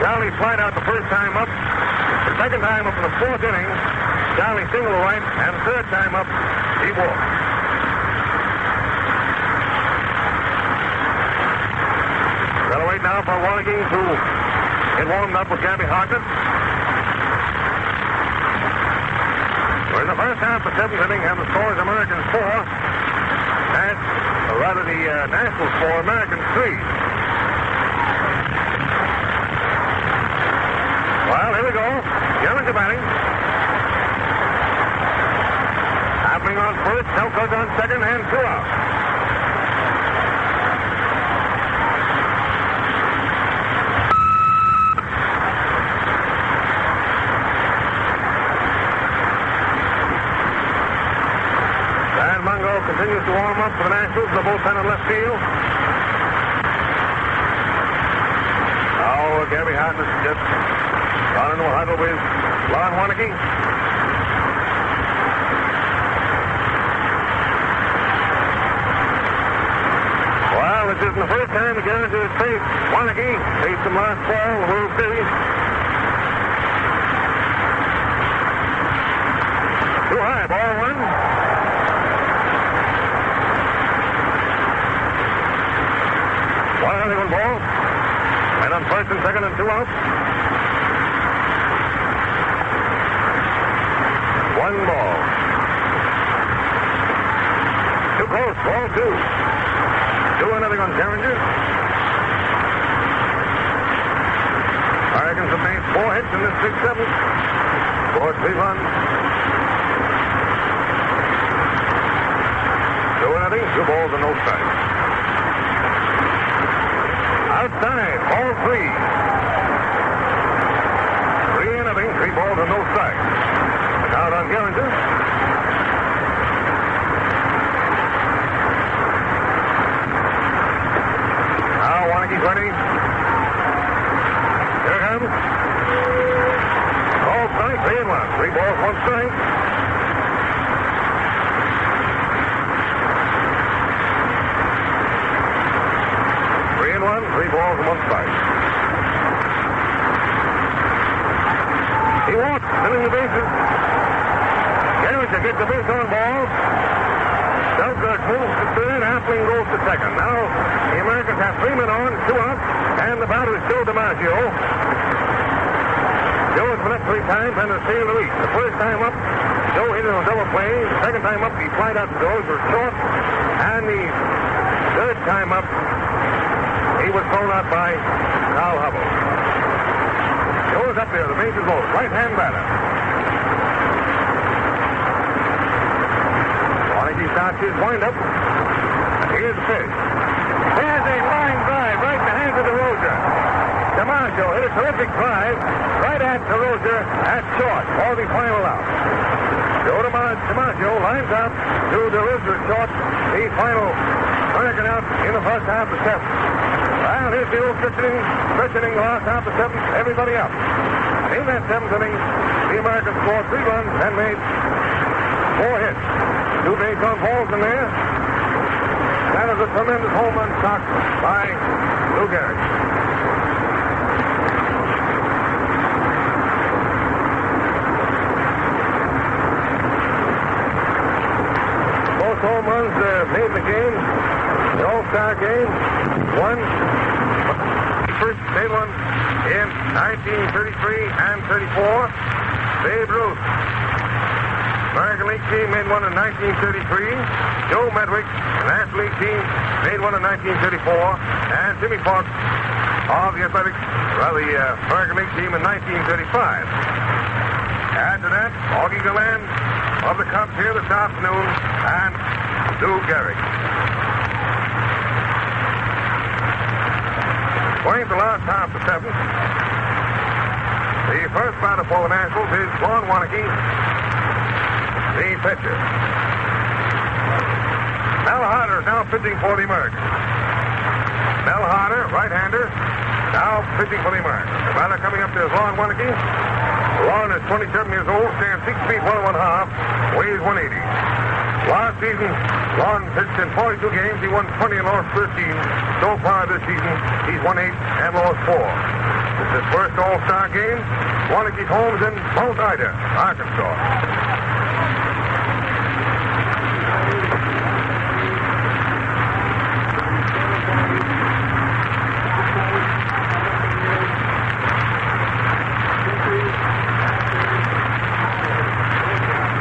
Charlie flied out the first time up. The second time up in the 4th inning, Charlie single right, and the third time up, he walked. Gotta wait now for Warneke to get warmed up with Gabby Hartnett. We're in the first half of the 7th inning, and the score is Americans 4. The Nationals 4, Americans 3. Well, here we go. Gehringer batting. Appling on first, Selkirk on second, and 2 outs. Dan Mungo continues to warm up for the Nationals. The bullpen in left field. Oh, Gabby Hartnett just gone into a huddle with Lon Warneke. Well, this isn't the first time the Gehringer has faced Warneke. Faced him last fall in the World Series. Too high, ball 1. One ball. And on first and second and 2 outs. 1 ball. Too close. Ball 2. 2-0 on Gehringer. hits in this 6-7th. Scored 3 runs. 2-0, 2 balls and no strikes. Outside, ball 3. 3-0, 3 balls and no strikes. Out on Gehringer. Now Wannicke's ready. Here it comes. Call strike, 3-1. 3 balls, 1 strike. Three balls and 1 strike. He walks, filling the bases. Gehringer gets the base on ball. Selkirk moves to third. Appling goes to second. Now the Americans have 3 men on, 2 outs, and the batter is Joe DiMaggio. Joe has been up 3 times and has failed to reach. The first time up, Joe hit it on double play. The second time up, he flied out the doors, was short, and the third time up, he was thrown out by Carl Hubble. Joe is up there. The bases loaded. Right-hand batter. Wannicke starts his windup. Here's the pitch. There's a line drive right in the hands of DeRozier. DiMaggio hit a terrific drive right at DeRozier at short for the final out. Joe DiMaggio lines up to DeRozier short. The final American out in the first half of 7th. Well, here's the old stretching the last half of 7th. Everybody up. In that 7th inning, the Americans scored 3 runs and made 4 hits. 2 base on balls in there. That is a tremendous home run shot by Lou Gehrig. Both home runs made in the game. The All-Star game. One. First, they won in 1933 and 34. Babe Ruth. American League team made one in 1933. Joe Medwick, the National League team, made one in 1934. And Jimmy Fox of the Athletics, the American League team in 1935. Add to that, Augie Galland of the Cubs here this afternoon, and Lou Gehrig. Going to the last half of 7th. The first batter for the Nationals is Ron Wannicke, the pitcher. Mel Harder is now pitching for the Americans. Mel Harder, right-hander, now pitching for the Americans. The batter coming up there is Ron Wannicke. Ron is 27 years old, stands 6 feet 1 1/2, weighs 180. Last season, Ron pitched in 42 games. He won 20 and lost 13. So far this season, he's won 8 and lost 4. This is his first All-Star game. Wannicke's home is in Mount Ida, Arkansas.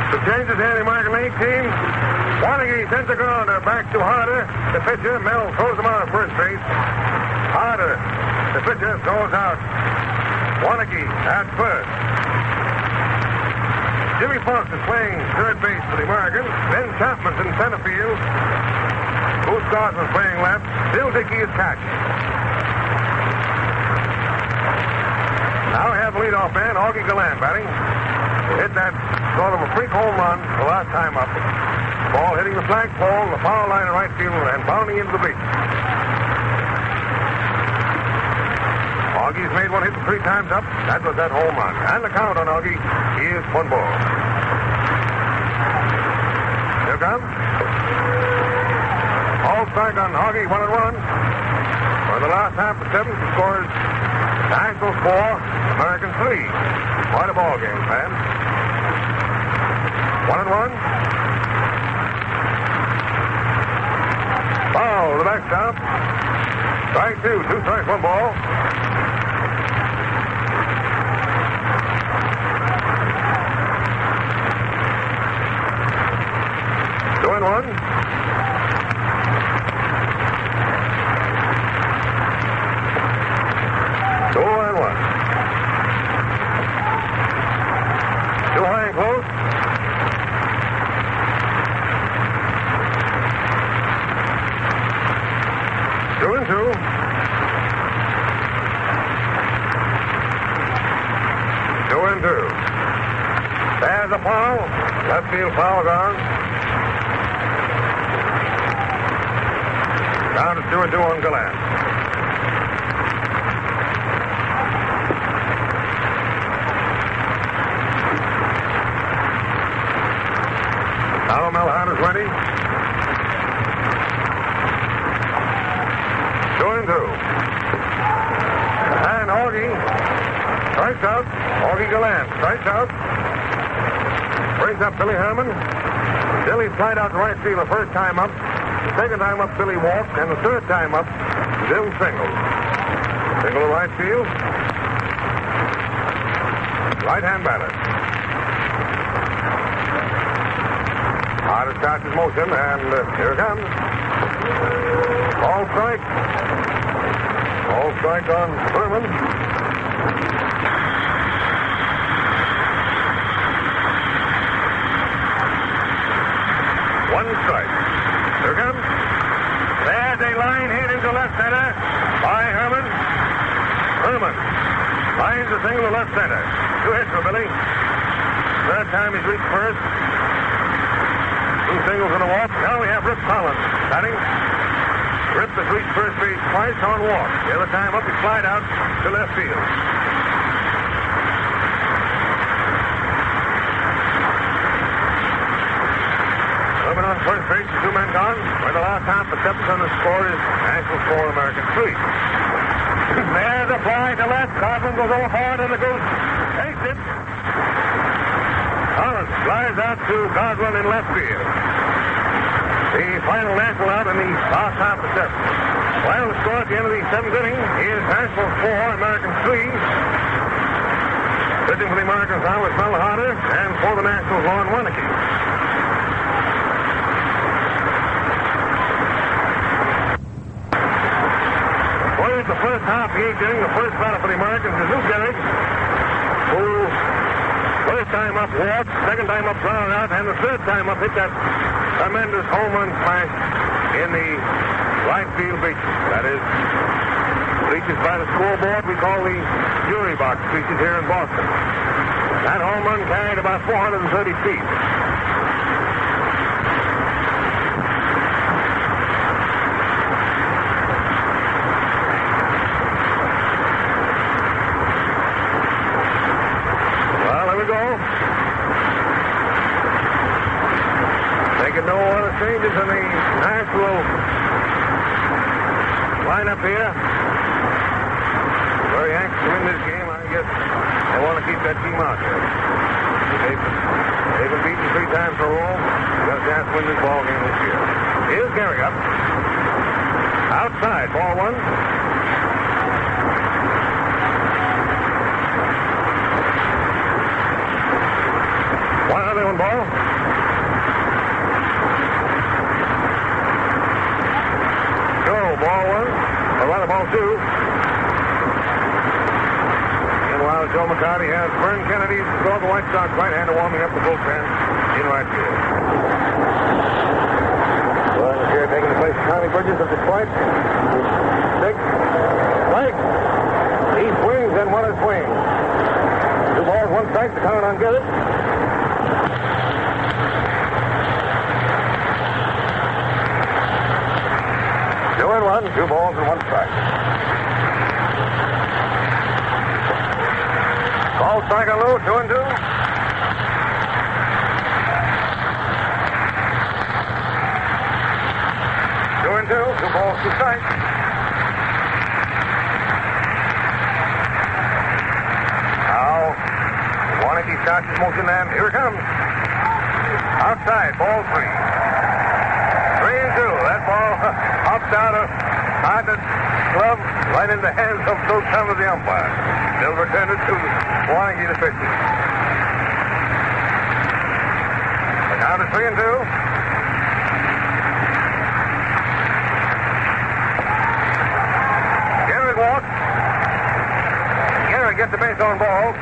The changes in the American League team. Wannicke sends the grounder back to Harder. The pitcher, Mel, throws him out of first base. Harder, the pitcher, goes out. Wannicke at first. Jimmy Fox is playing third base for the Americans. Ben Chapman's in center field. Bruce Gosman's playing left. Bill Dickey is catching. Now we have the leadoff man, Augie Galland, batting. Hit that sort of a freak home run the last time up. Ball hitting the flagpole, the foul line in right field, and bounding into the bleachers. Augie's made one hit 3 times up. That was that home run. And the count on Augie is 1 ball. Here comes. All strike on Augie, 1-1. For the last half of 7th, he scores Nationals 4, Americans 3. Quite a ball game, man. 1-1. Foul, the backstop. Strike 2, 2 strikes, 1 ball. Two and one. 2-2. There's a foul. Left field foul gone. Down to 2-2 on Gallant. Now Melhan is ready. 2-2. And Augie strikes out. Augie Gallant strikes out. Brings up Billy Herman. Billy flied out to right field the first time up. The second time up, Billy walked. And the third time up, Bill singled. Single to right field. Right-hand batter. Hard starts his motion, and here it comes. Ball strike. Ball strike on Herman. One strike. Here it comes. There's a line hit into left center by Herman. Herman lines a single to left center. 2 hits for Billy. Third time he's reached first. 2 singles and a walk. Now we have Rip Collins batting. Rip has reached first base twice on walk. The other time up, he flied out to left field. Herman on first base, the 2 men gone. We're the last time for Stephenson. The score is National score, American 3. There's a fly to left. Coughlin goes over hard and the goose takes it. Collins flies out to Coughlin in left field. The final national out in the last half of the 7th. Final score at the end of the 7th inning is National 4, American 3. Pitching for the Americans now is Mel Harder, and for the Nationals, Lon Warnicki. The first half of the 8th inning, the first batter for the Americans is Lou Gehrig, who first time up walked, second time up grounded out, and the third time up hit that tremendous home run smash in the right field bleachers. That is, bleachers by the scoreboard we call the jury box bleachers here in Boston. That home run carried about 430 feet. No other changes in the National lineup here. Very anxious to win this game. I guess they want to keep that team out there. They've been beaten 3 times in a row. They've got a chance to win this ball game this year. Here's Gehrig up. Outside, ball 1. One other one ball. Ball 1, or rather ball 2. Meanwhile, Joe McCarty has Vern Kennedy, the White Sox right-hander, warming up the bullpen in right field. Well, here taking the place of Connie Bridges of Detroit. 6. Strike. He swings, and what a swing. 2 balls, 1 strike, the count on Gehrig. 2-1, 2 balls and 1 strike. Ball strike on Lou, 2-2. 2-2, 2 balls, 2 strikes. Now, Warnicki starts his motion, and here it comes. Outside, ball 3. 3-2. That ball hopped out of Harden's glove right in the hands of Bill Travers, the umpire. They'll return it to Warnicki, the pitcher. The count is 3-2. Gehrig walks. Gehrig gets the base on ball.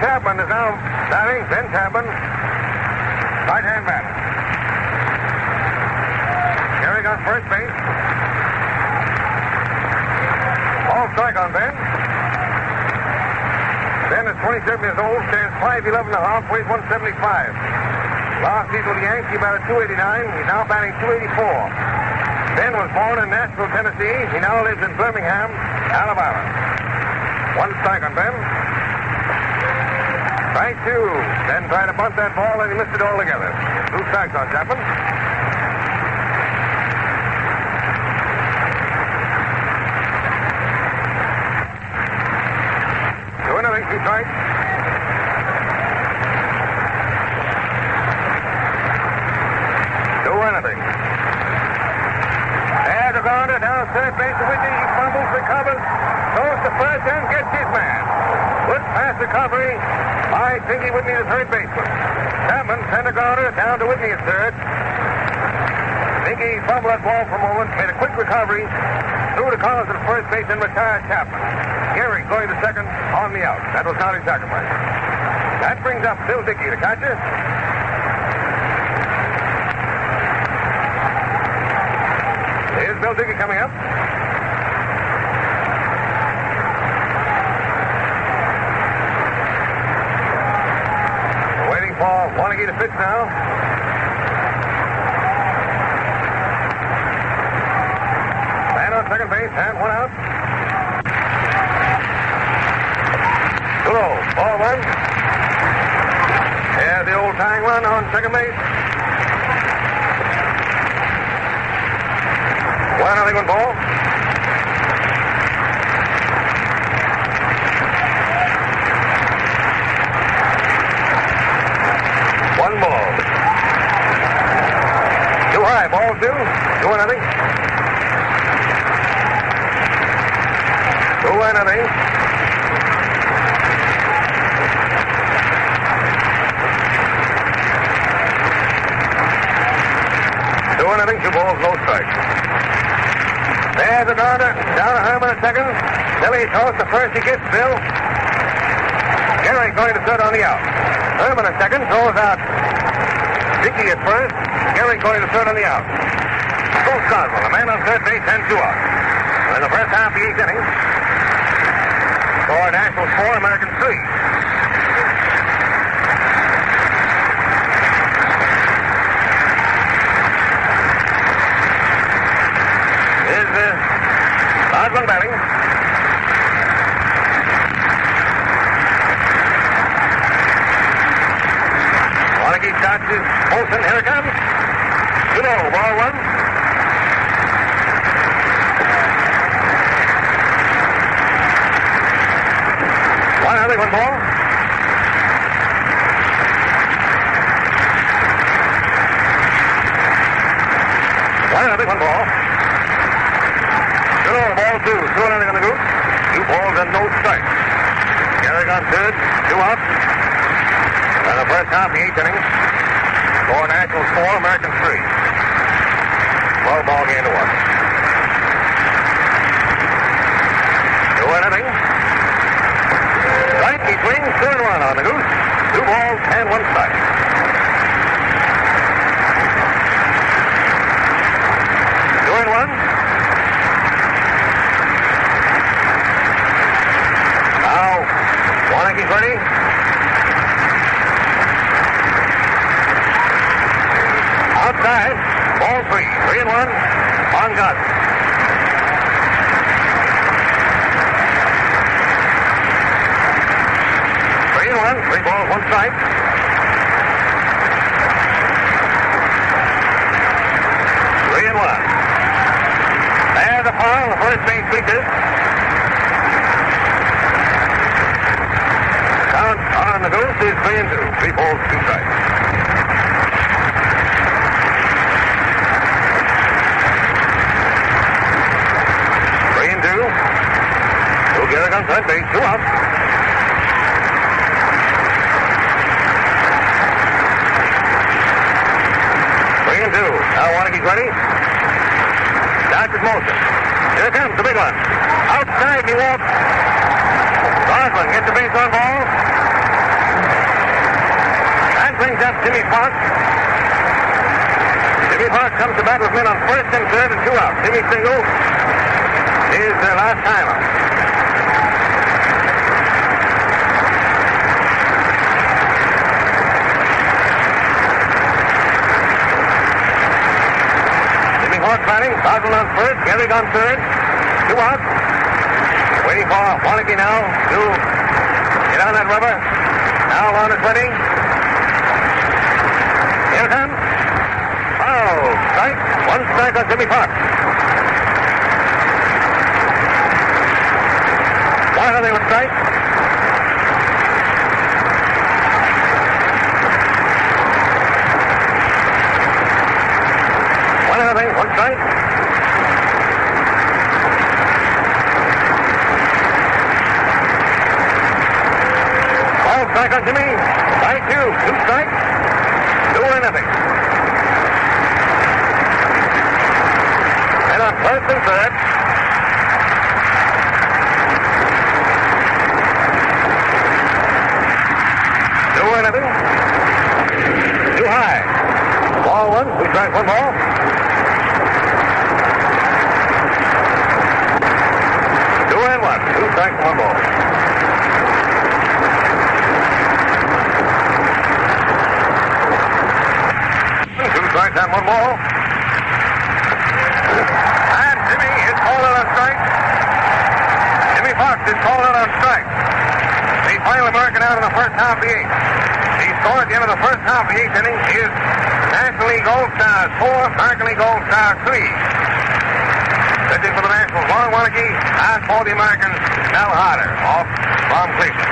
Chapman is now batting. Ben Chapman, right-hand batter. first base. Ball strike on Ben. Ben is 27 years old, stands 5'11 and a half, weighs 175. Last season with the Yankees, he batted 289. He's now batting 284. Ben was born in Nashville, Tennessee. He now lives in Birmingham, Alabama. One strike on Ben. Strike two. Ben tried to bunt that ball, and he missed it altogether. 2 strikes on Chapman. Another 2 strikes. There's a grounder down third base to Whitney. He fumbles, recovers, goes to first and gets his man. Good pass recovery by Pinky Whitney, the third baseman. Chapman sent a grounder down to Whitney at third. Pinky fumbled that ball for a moment, made a quick recovery, threw to Collins at first base and retired Chapman. Gehrig going to second on the out. That was not his sacrifice. That brings up Bill Dickey, the catcher. Here's Bill Dickey coming up. We're waiting for Warneke to pitch now. Man on second base and 1 out. Hello, ball one. Yeah, the old tying run on second base. 1-0 ball. One ball. Too high, ball 2. 2-0. 2-0. Two balls, no strikes. There's a grounder down to Herman at second. Billy toss to first. He gets Bill. Gehrig going to third on the out. Herman at second throws out Dickey at first. Gehrig going to third on the out. Both Cardinals, a man on third base and 2 out. In the first half of the 8th inning, for Nationals 4, Americans 3. Osmond batting. Warneke starts his motion. Here it comes. 2-0, ball 1. One ball. One ball. Ball 2. 2-0 on the goose. 2 balls and no strikes. Gehrig on third. 2 out. And the first half of the 8th inning. For Nationals 4, Americans 3. 12 ball game to 1. 2-0. Right between 2-1 on the goose. 2 balls and 1 strike. Warneke's ready. Outside, ball 3. 3-1 on Godwin. Three balls, 1 strike. Three and 1. There's a foul. The first base reaches. On the goose is 3-2. 3 balls, 2 strikes. Gehrig on third base, 2 out. Three and 2. Now Warneke's ready. Starts his motion. Here comes the big one. Outside he walks. Rosman gets the base on ball. That brings up Jimmy Fox. Jimmy Park comes to bat with men on first and third and 2 outs. Jimmy single is their last timer. Jimmy Park batting. Boswell on first. Gehrig on third. 2 outs. Waiting for Warnke now to get on that rubber. Now on is waiting. Here it comes. Oh, strike. 1 strike on Jimmy Park. 1-0 strike. One strike. Strike on Jimmy. Strike 2. 2 strikes. 2-0. And on first and third. Too high. Ball 1. 2 strikes, 1 ball. Two and 1. 2 strikes, 1 ball. Strike on 1 ball. And Jimmy is called out on strike. Jimmy Fox is called out on strike. The final American out in the first half of the 8th. The score at the end of the first half of the 8th inning is National League All-Stars 4, American League All-Stars 3. Pitching for the Nationals, Ron Warnke, and for the Americans, Mel Harder off from Cleveland.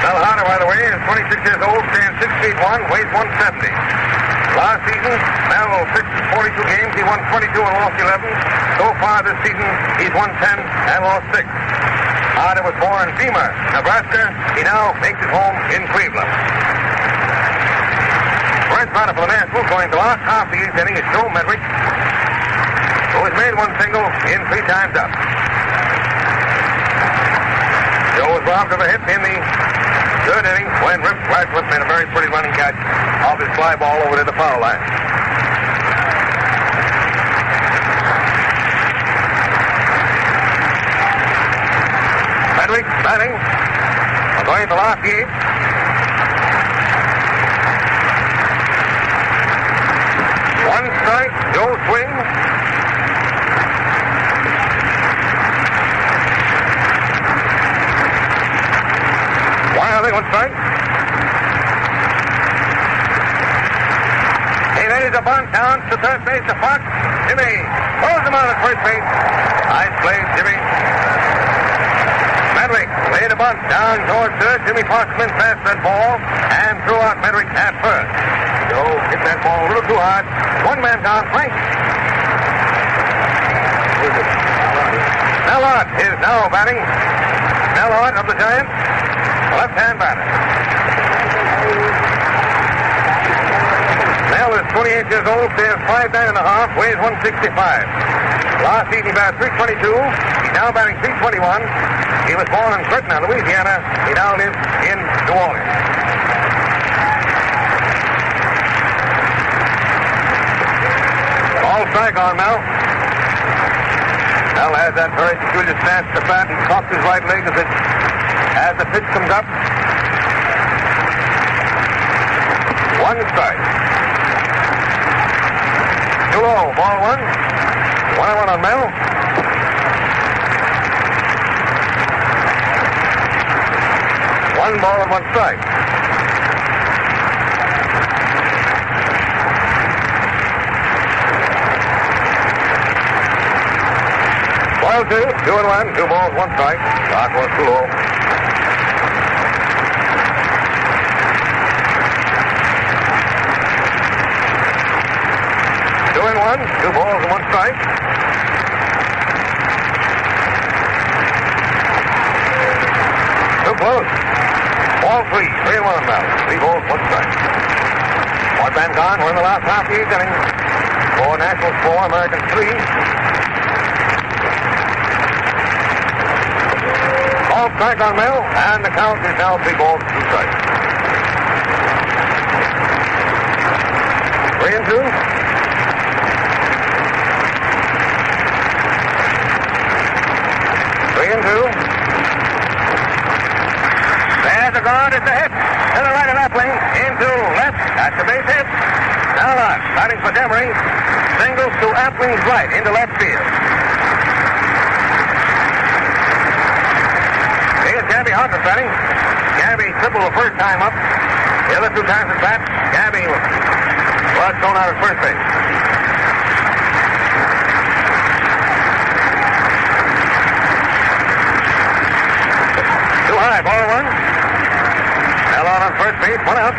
Mel Harder, by the way, is 26 years old, stands 6 feet 1, weighs 170. Last season, Mel pitched 42 games. He won 22 and lost 11. So far this season, he's won 10 and lost 6. Harder was born in Beamer, Nebraska. He now makes his home in Cleveland. First batter for the Nationals going to the last half of the 8th inning is Joe Medwick, who has made 1 single in 3 times up. Joe was robbed of a hit in the 3rd inning when Rip Bradford made a very pretty running catch of his fly ball over to the foul line. Medwick batting. Going to the last 8th. One strike. Joe swings. One strike. He lays a bunt down to third base to Fox. Jimmy throws him out at first base. Nice play, Jimmy. Medwick laid a bunt down towards third. Jimmy Foxman passed that ball and threw out Medwick at first. Joe hit that ball a little too hard. 1 man down, Frank. Mellott is now batting. Mellott of the Giants. Left-hand batter. Mel is 28 years old, stands 5'9.5", weighs 165. Last season he batted .322. He's now batting .321. He was born in Curtin, Louisiana. He now lives in New Orleans. All strike on Mel. Mel has that very peculiar stance to bat. He cocks his right leg as the pitch comes up. 1 strike. Too low. Ball 1. 1-1 on Mel. One ball and 1 strike. Ball 2. 2-1. 2 balls, 1 strike. Clock was too low. One, 2 balls and 1 strike. Too close. Ball 3. 3-1 now. 3 balls, 1 strike. 1 man gone. We're in the last half of the 8th inning. For Nationals 4, Americans 3. Ball called strike on Mel, and the count is now 3 balls, 2 strikes. 3-2. There's the guard. It's a hit. To the right of Appling. Into left. That's a base hit. Now on. Batting for Demery. Singles to Appling's right into left field. Here's Gabby Hunter batting. Gabby tripled the first time up. The other 2 times at bat, Gabby was thrown out at first base. Too high, ball 1. Held on first base, 1 out.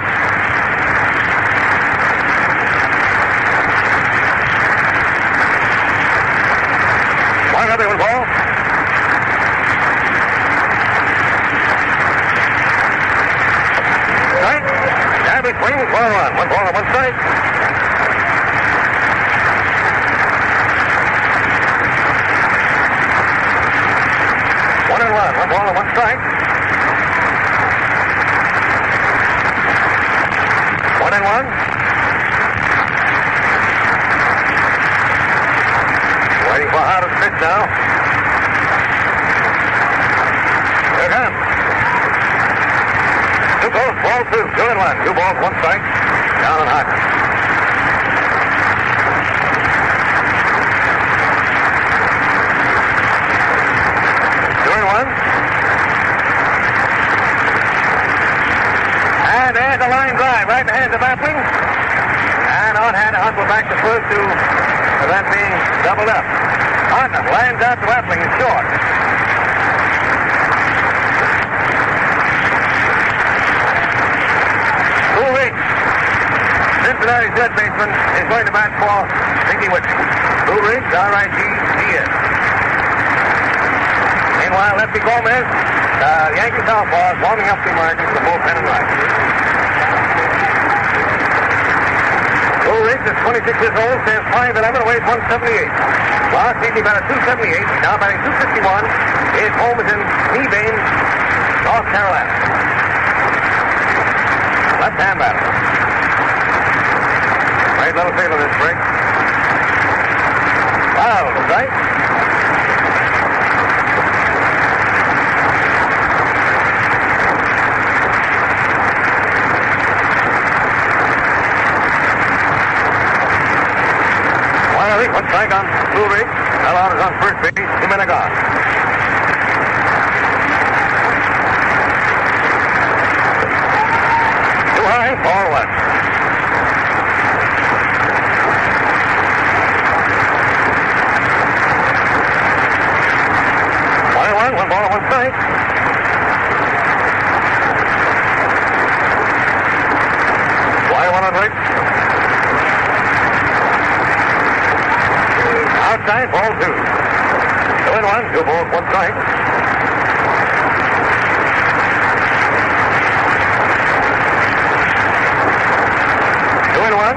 One other one ball. Strike. Gabby swings, 1-1. 1 ball and 1 strike. One and 1 ball and 1 strike. 1 and 1. Waiting for Howard's pitch now. Here it comes. 2 balls, ball 2, 2 and 1. 2 balls, 1 strike. Down and hot. And there's a line drive right in the hands of Appling. And on hand to Hunt back to first to prevent being doubled up. Hunt lines out to Appling in short. Hoey, Cincinnati's third baseman, is going to bat for Mickey Whitney. Hoey, R-I-G-E-S. Meanwhile, Lefty Gomez, Yankee southpaw, warming up the Americans to bullpen and right. Joe Riggs is 26 years old, stands 5'11", weighs 178. Last season he batted 278, now batting 251. His home is in Mebane, North Carolina. Left-hand batter. Great little field of this break. Wow, right? One strike on Blue Ridge. Alon is on first base. 2 men are gone. Too high. Ball 1. One ball and 1 strike. Why 1 on right? Outside, ball 2. 2 and 1, 2 balls, 1 strike. Two and 1.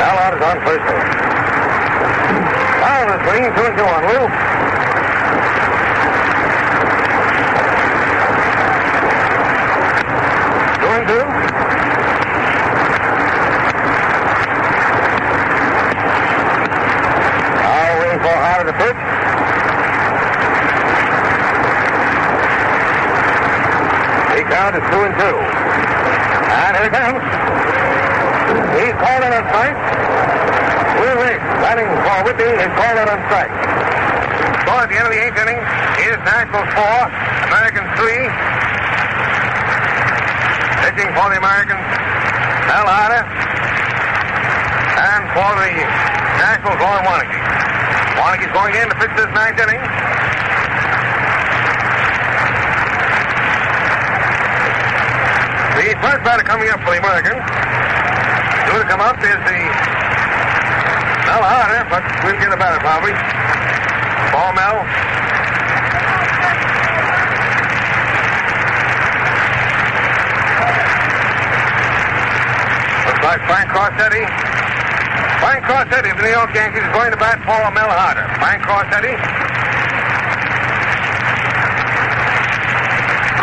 Alon is on first base. Alon is swinging 2 and 2 on Lou. 2 and 2. The pitch. The count is 2 and 2. And here it comes. He's called out on strike. Will Riggs batting for Whitney is called out on strike. So at the end of the 8th inning, is Nationals 4, Americans 3. Pitching for the Americans, Al Harder. And for the Nationals, Roy Warnke. Warnke's going in to pitch this 9th inning. The first batter coming up for the Americans. Due to come up is the Mel Harder, but we'll get a batter probably. Ball Mel. Looks like Frank Crossetti Frank Corsetti of the New York Yankees is going to bat for Mel Harder. Frank Corsetti.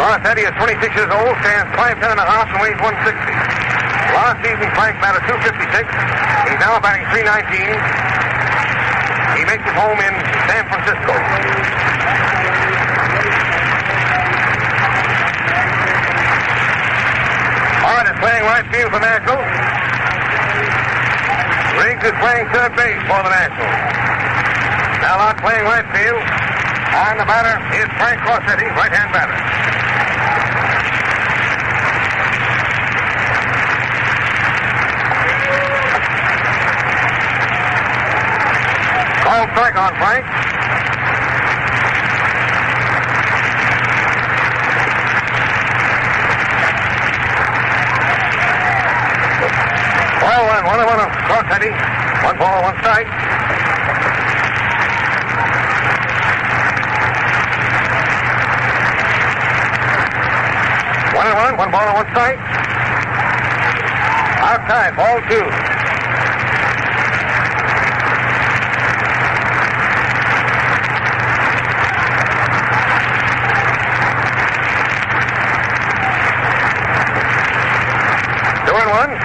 Corsetti is 26 years old, stands 5'10 and a half, and weighs 160. Last season, Frank batted .256. He's now batting .319. He makes his home in San Francisco. Hart is playing right field for Nationals. Riggs is playing third base for the Nationals. Now Hart playing right field. And the batter is Frank Corsetti, right-hand batter. Called strike on Frank. One of Corsetti. 1 ball, 1 strike. One ball, 1 strike. Outside, ball 2.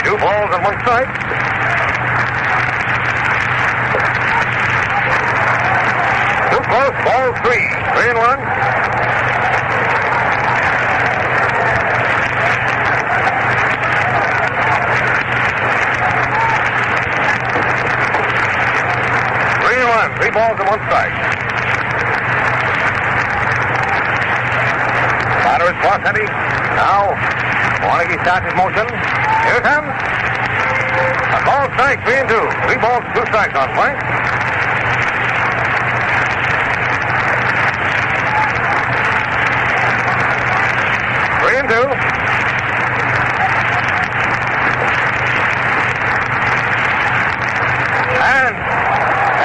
Two balls and 1 strike. Too close, ball 3. 3-1. Three balls and 1 strike. Batter is Corsetti. Now, Warneke starts his motion. Here it comes. A ball strike, 3-2. 3 balls, 2 strikes on Frank. Three and 2. And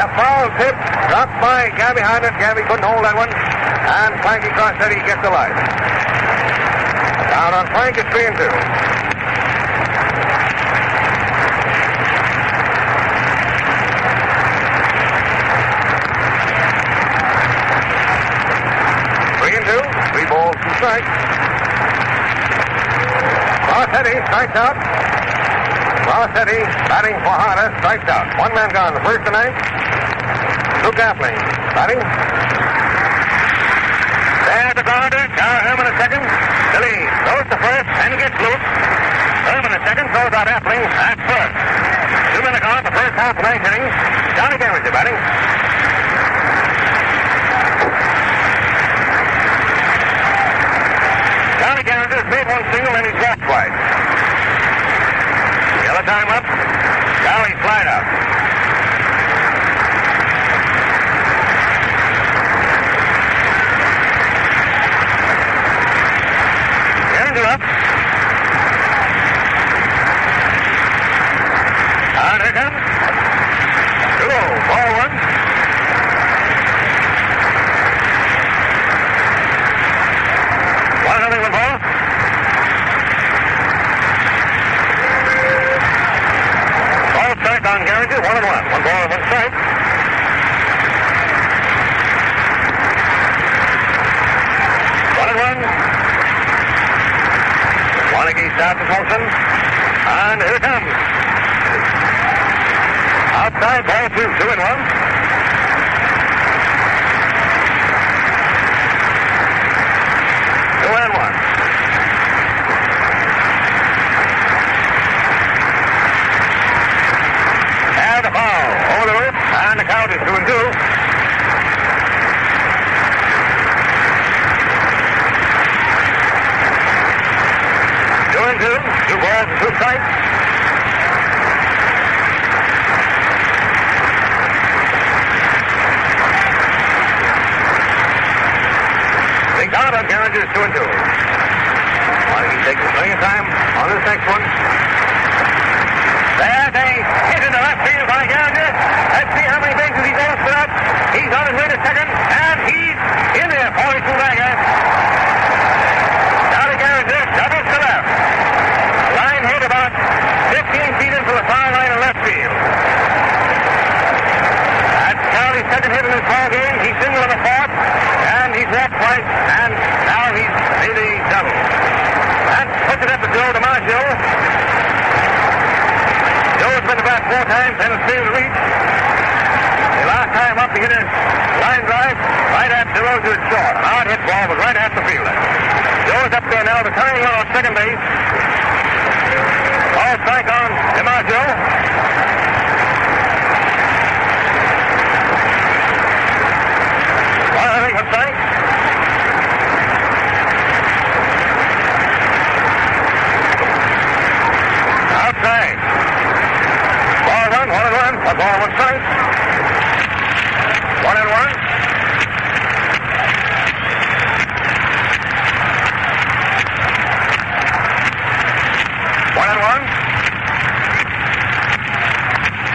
a foul tip dropped by Gabby Hyder. Gabby couldn't hold that one. And Frankie Corsetti gets the light. Down on Frank, it's 3-2. Three balls, 2 strikes. Corsetti strikes out. Corsetti batting for Harder, strikes out. 1 man gone, the first and 9th. Luke Appling batting. There to Gardner. Now Herman at second. Billy goes to first and gets loose. Herman at second, throws out Appling at first. 2 men gone, the first half of 9th inning. Johnny DiMaggio batting. Johnny DiMaggio made 1 single and he's walked twice. Yellow time up. Golly slide out. Up. And here comes 2-0, ball 1. One ball. Ball strike on Garringer, 1-1. 1 ball, 1 strike. Warneke starts his motion, and here it comes. Outside, ball 2, 2-1. 2-1. And the foul over the roof, and the count is 2-2. Two balls, 2 strikes. The count on Garringer is 2-2. Warneke taking plenty of time on this next one. There's a hit in the left field by Garringer. Let's see how many bases he's able to put up. He's on his way to second, and he's in there. 42 bagger. Johnny Garringer doubles to left. Line hit about 15 feet into the foul line of left field. this ball game. He's single in the fourth, and he's walked twice, and now he's made a double. And puts it up to Joe DiMaggio. Joe's been about 4 times, and it's failed to reach. The last time up, he hit a line drive right at the road to his short. An hard hit ball was right at the fielder. Joe's up there now, the turning run on second base. Ball strike on DiMaggio. Well, I think it's strike. Outside. Ball 1, 1-1. A ball 1 strike. 1-1.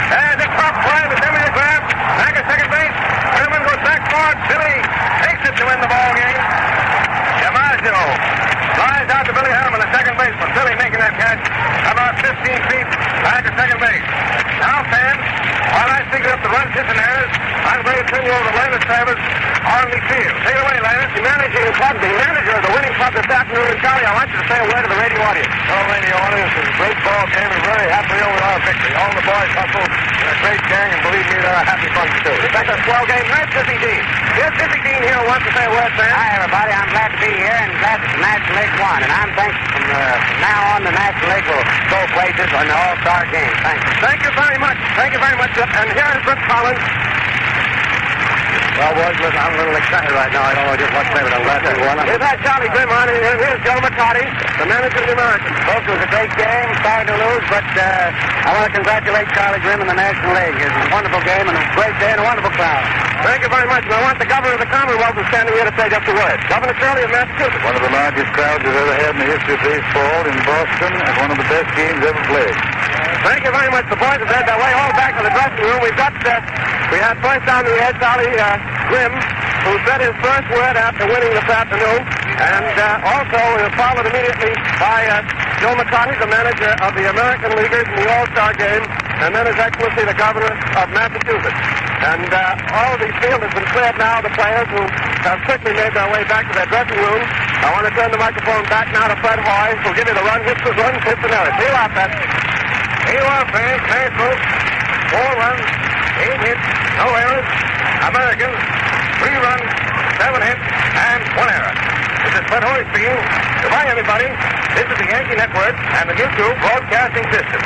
And the top fly, the semi-grab, back at second base. Herman goes back forward. Billy takes it to win the ball game. DiMaggio flies out to Billy Herman, the second baseman. Billy making that catch about 15 feet back at second base. Now, fans, while I figure up the runs, hits, and errors, I'm going to turn you over to Linus Travers on the field. Take it away, Linus. The manager of the winning club this afternoon in Charlie, I want you to say a word to the radio audience. Well, radio audience, it was a great ball game. We're very happy over our victory. All the boys hustled. They're a great gang, and believe me, they're a happy bunch too. That's a swell game. Here's Dizzy Dean. Here's Dizzy Dean here who wants to say a word, man. Hi, everybody. I'm glad to be here and glad that the National League won. And I'm thankful from now on the National League will go places on the All-Star game. Thank you. Thank you very much. Thank you very much. And here is Rip Collins. Well, boys, listen, I'm a little excited right now. I don't know just what to say, but I'm glad they won. We've had Charlie Grimm on, and here's Joe McCarty, the manager of the Americans. Folks, it was a great game. Sorry to lose, but I want to congratulate Charlie Grimm and the National League. It was a wonderful game and a great day and a wonderful crowd. Thank you very much. And I want the governor of the Commonwealth is standing here to say just a word. Governor Shirley of Massachusetts. One of the largest crowds we've ever had in the history of baseball in Boston, and one of the best games ever played. Thank you very much. The boys have had their way all back to the dressing room. We had first down the head, Charlie Grimm, who said his first word after winning this afternoon. And also we were followed immediately by Joe McCarty, the manager of the American Leaguers in the All-Star game, and then His Excellency, the governor of Massachusetts. And all of the field has been cleared now, the players who have quickly made their way back to their dressing room. I want to turn the microphone back now to Fred Hoey, who'll give you the run, hits, and errors. Here you are, Fred. Here you are, fans. Thanks, folks. 4 runs, 8 hits, no errors. Americans, 3 runs, 7 hits, and 1 error. This is Fred Hoey speaking. Goodbye, everybody. This is the Yankee Network and the YouTube Broadcasting System.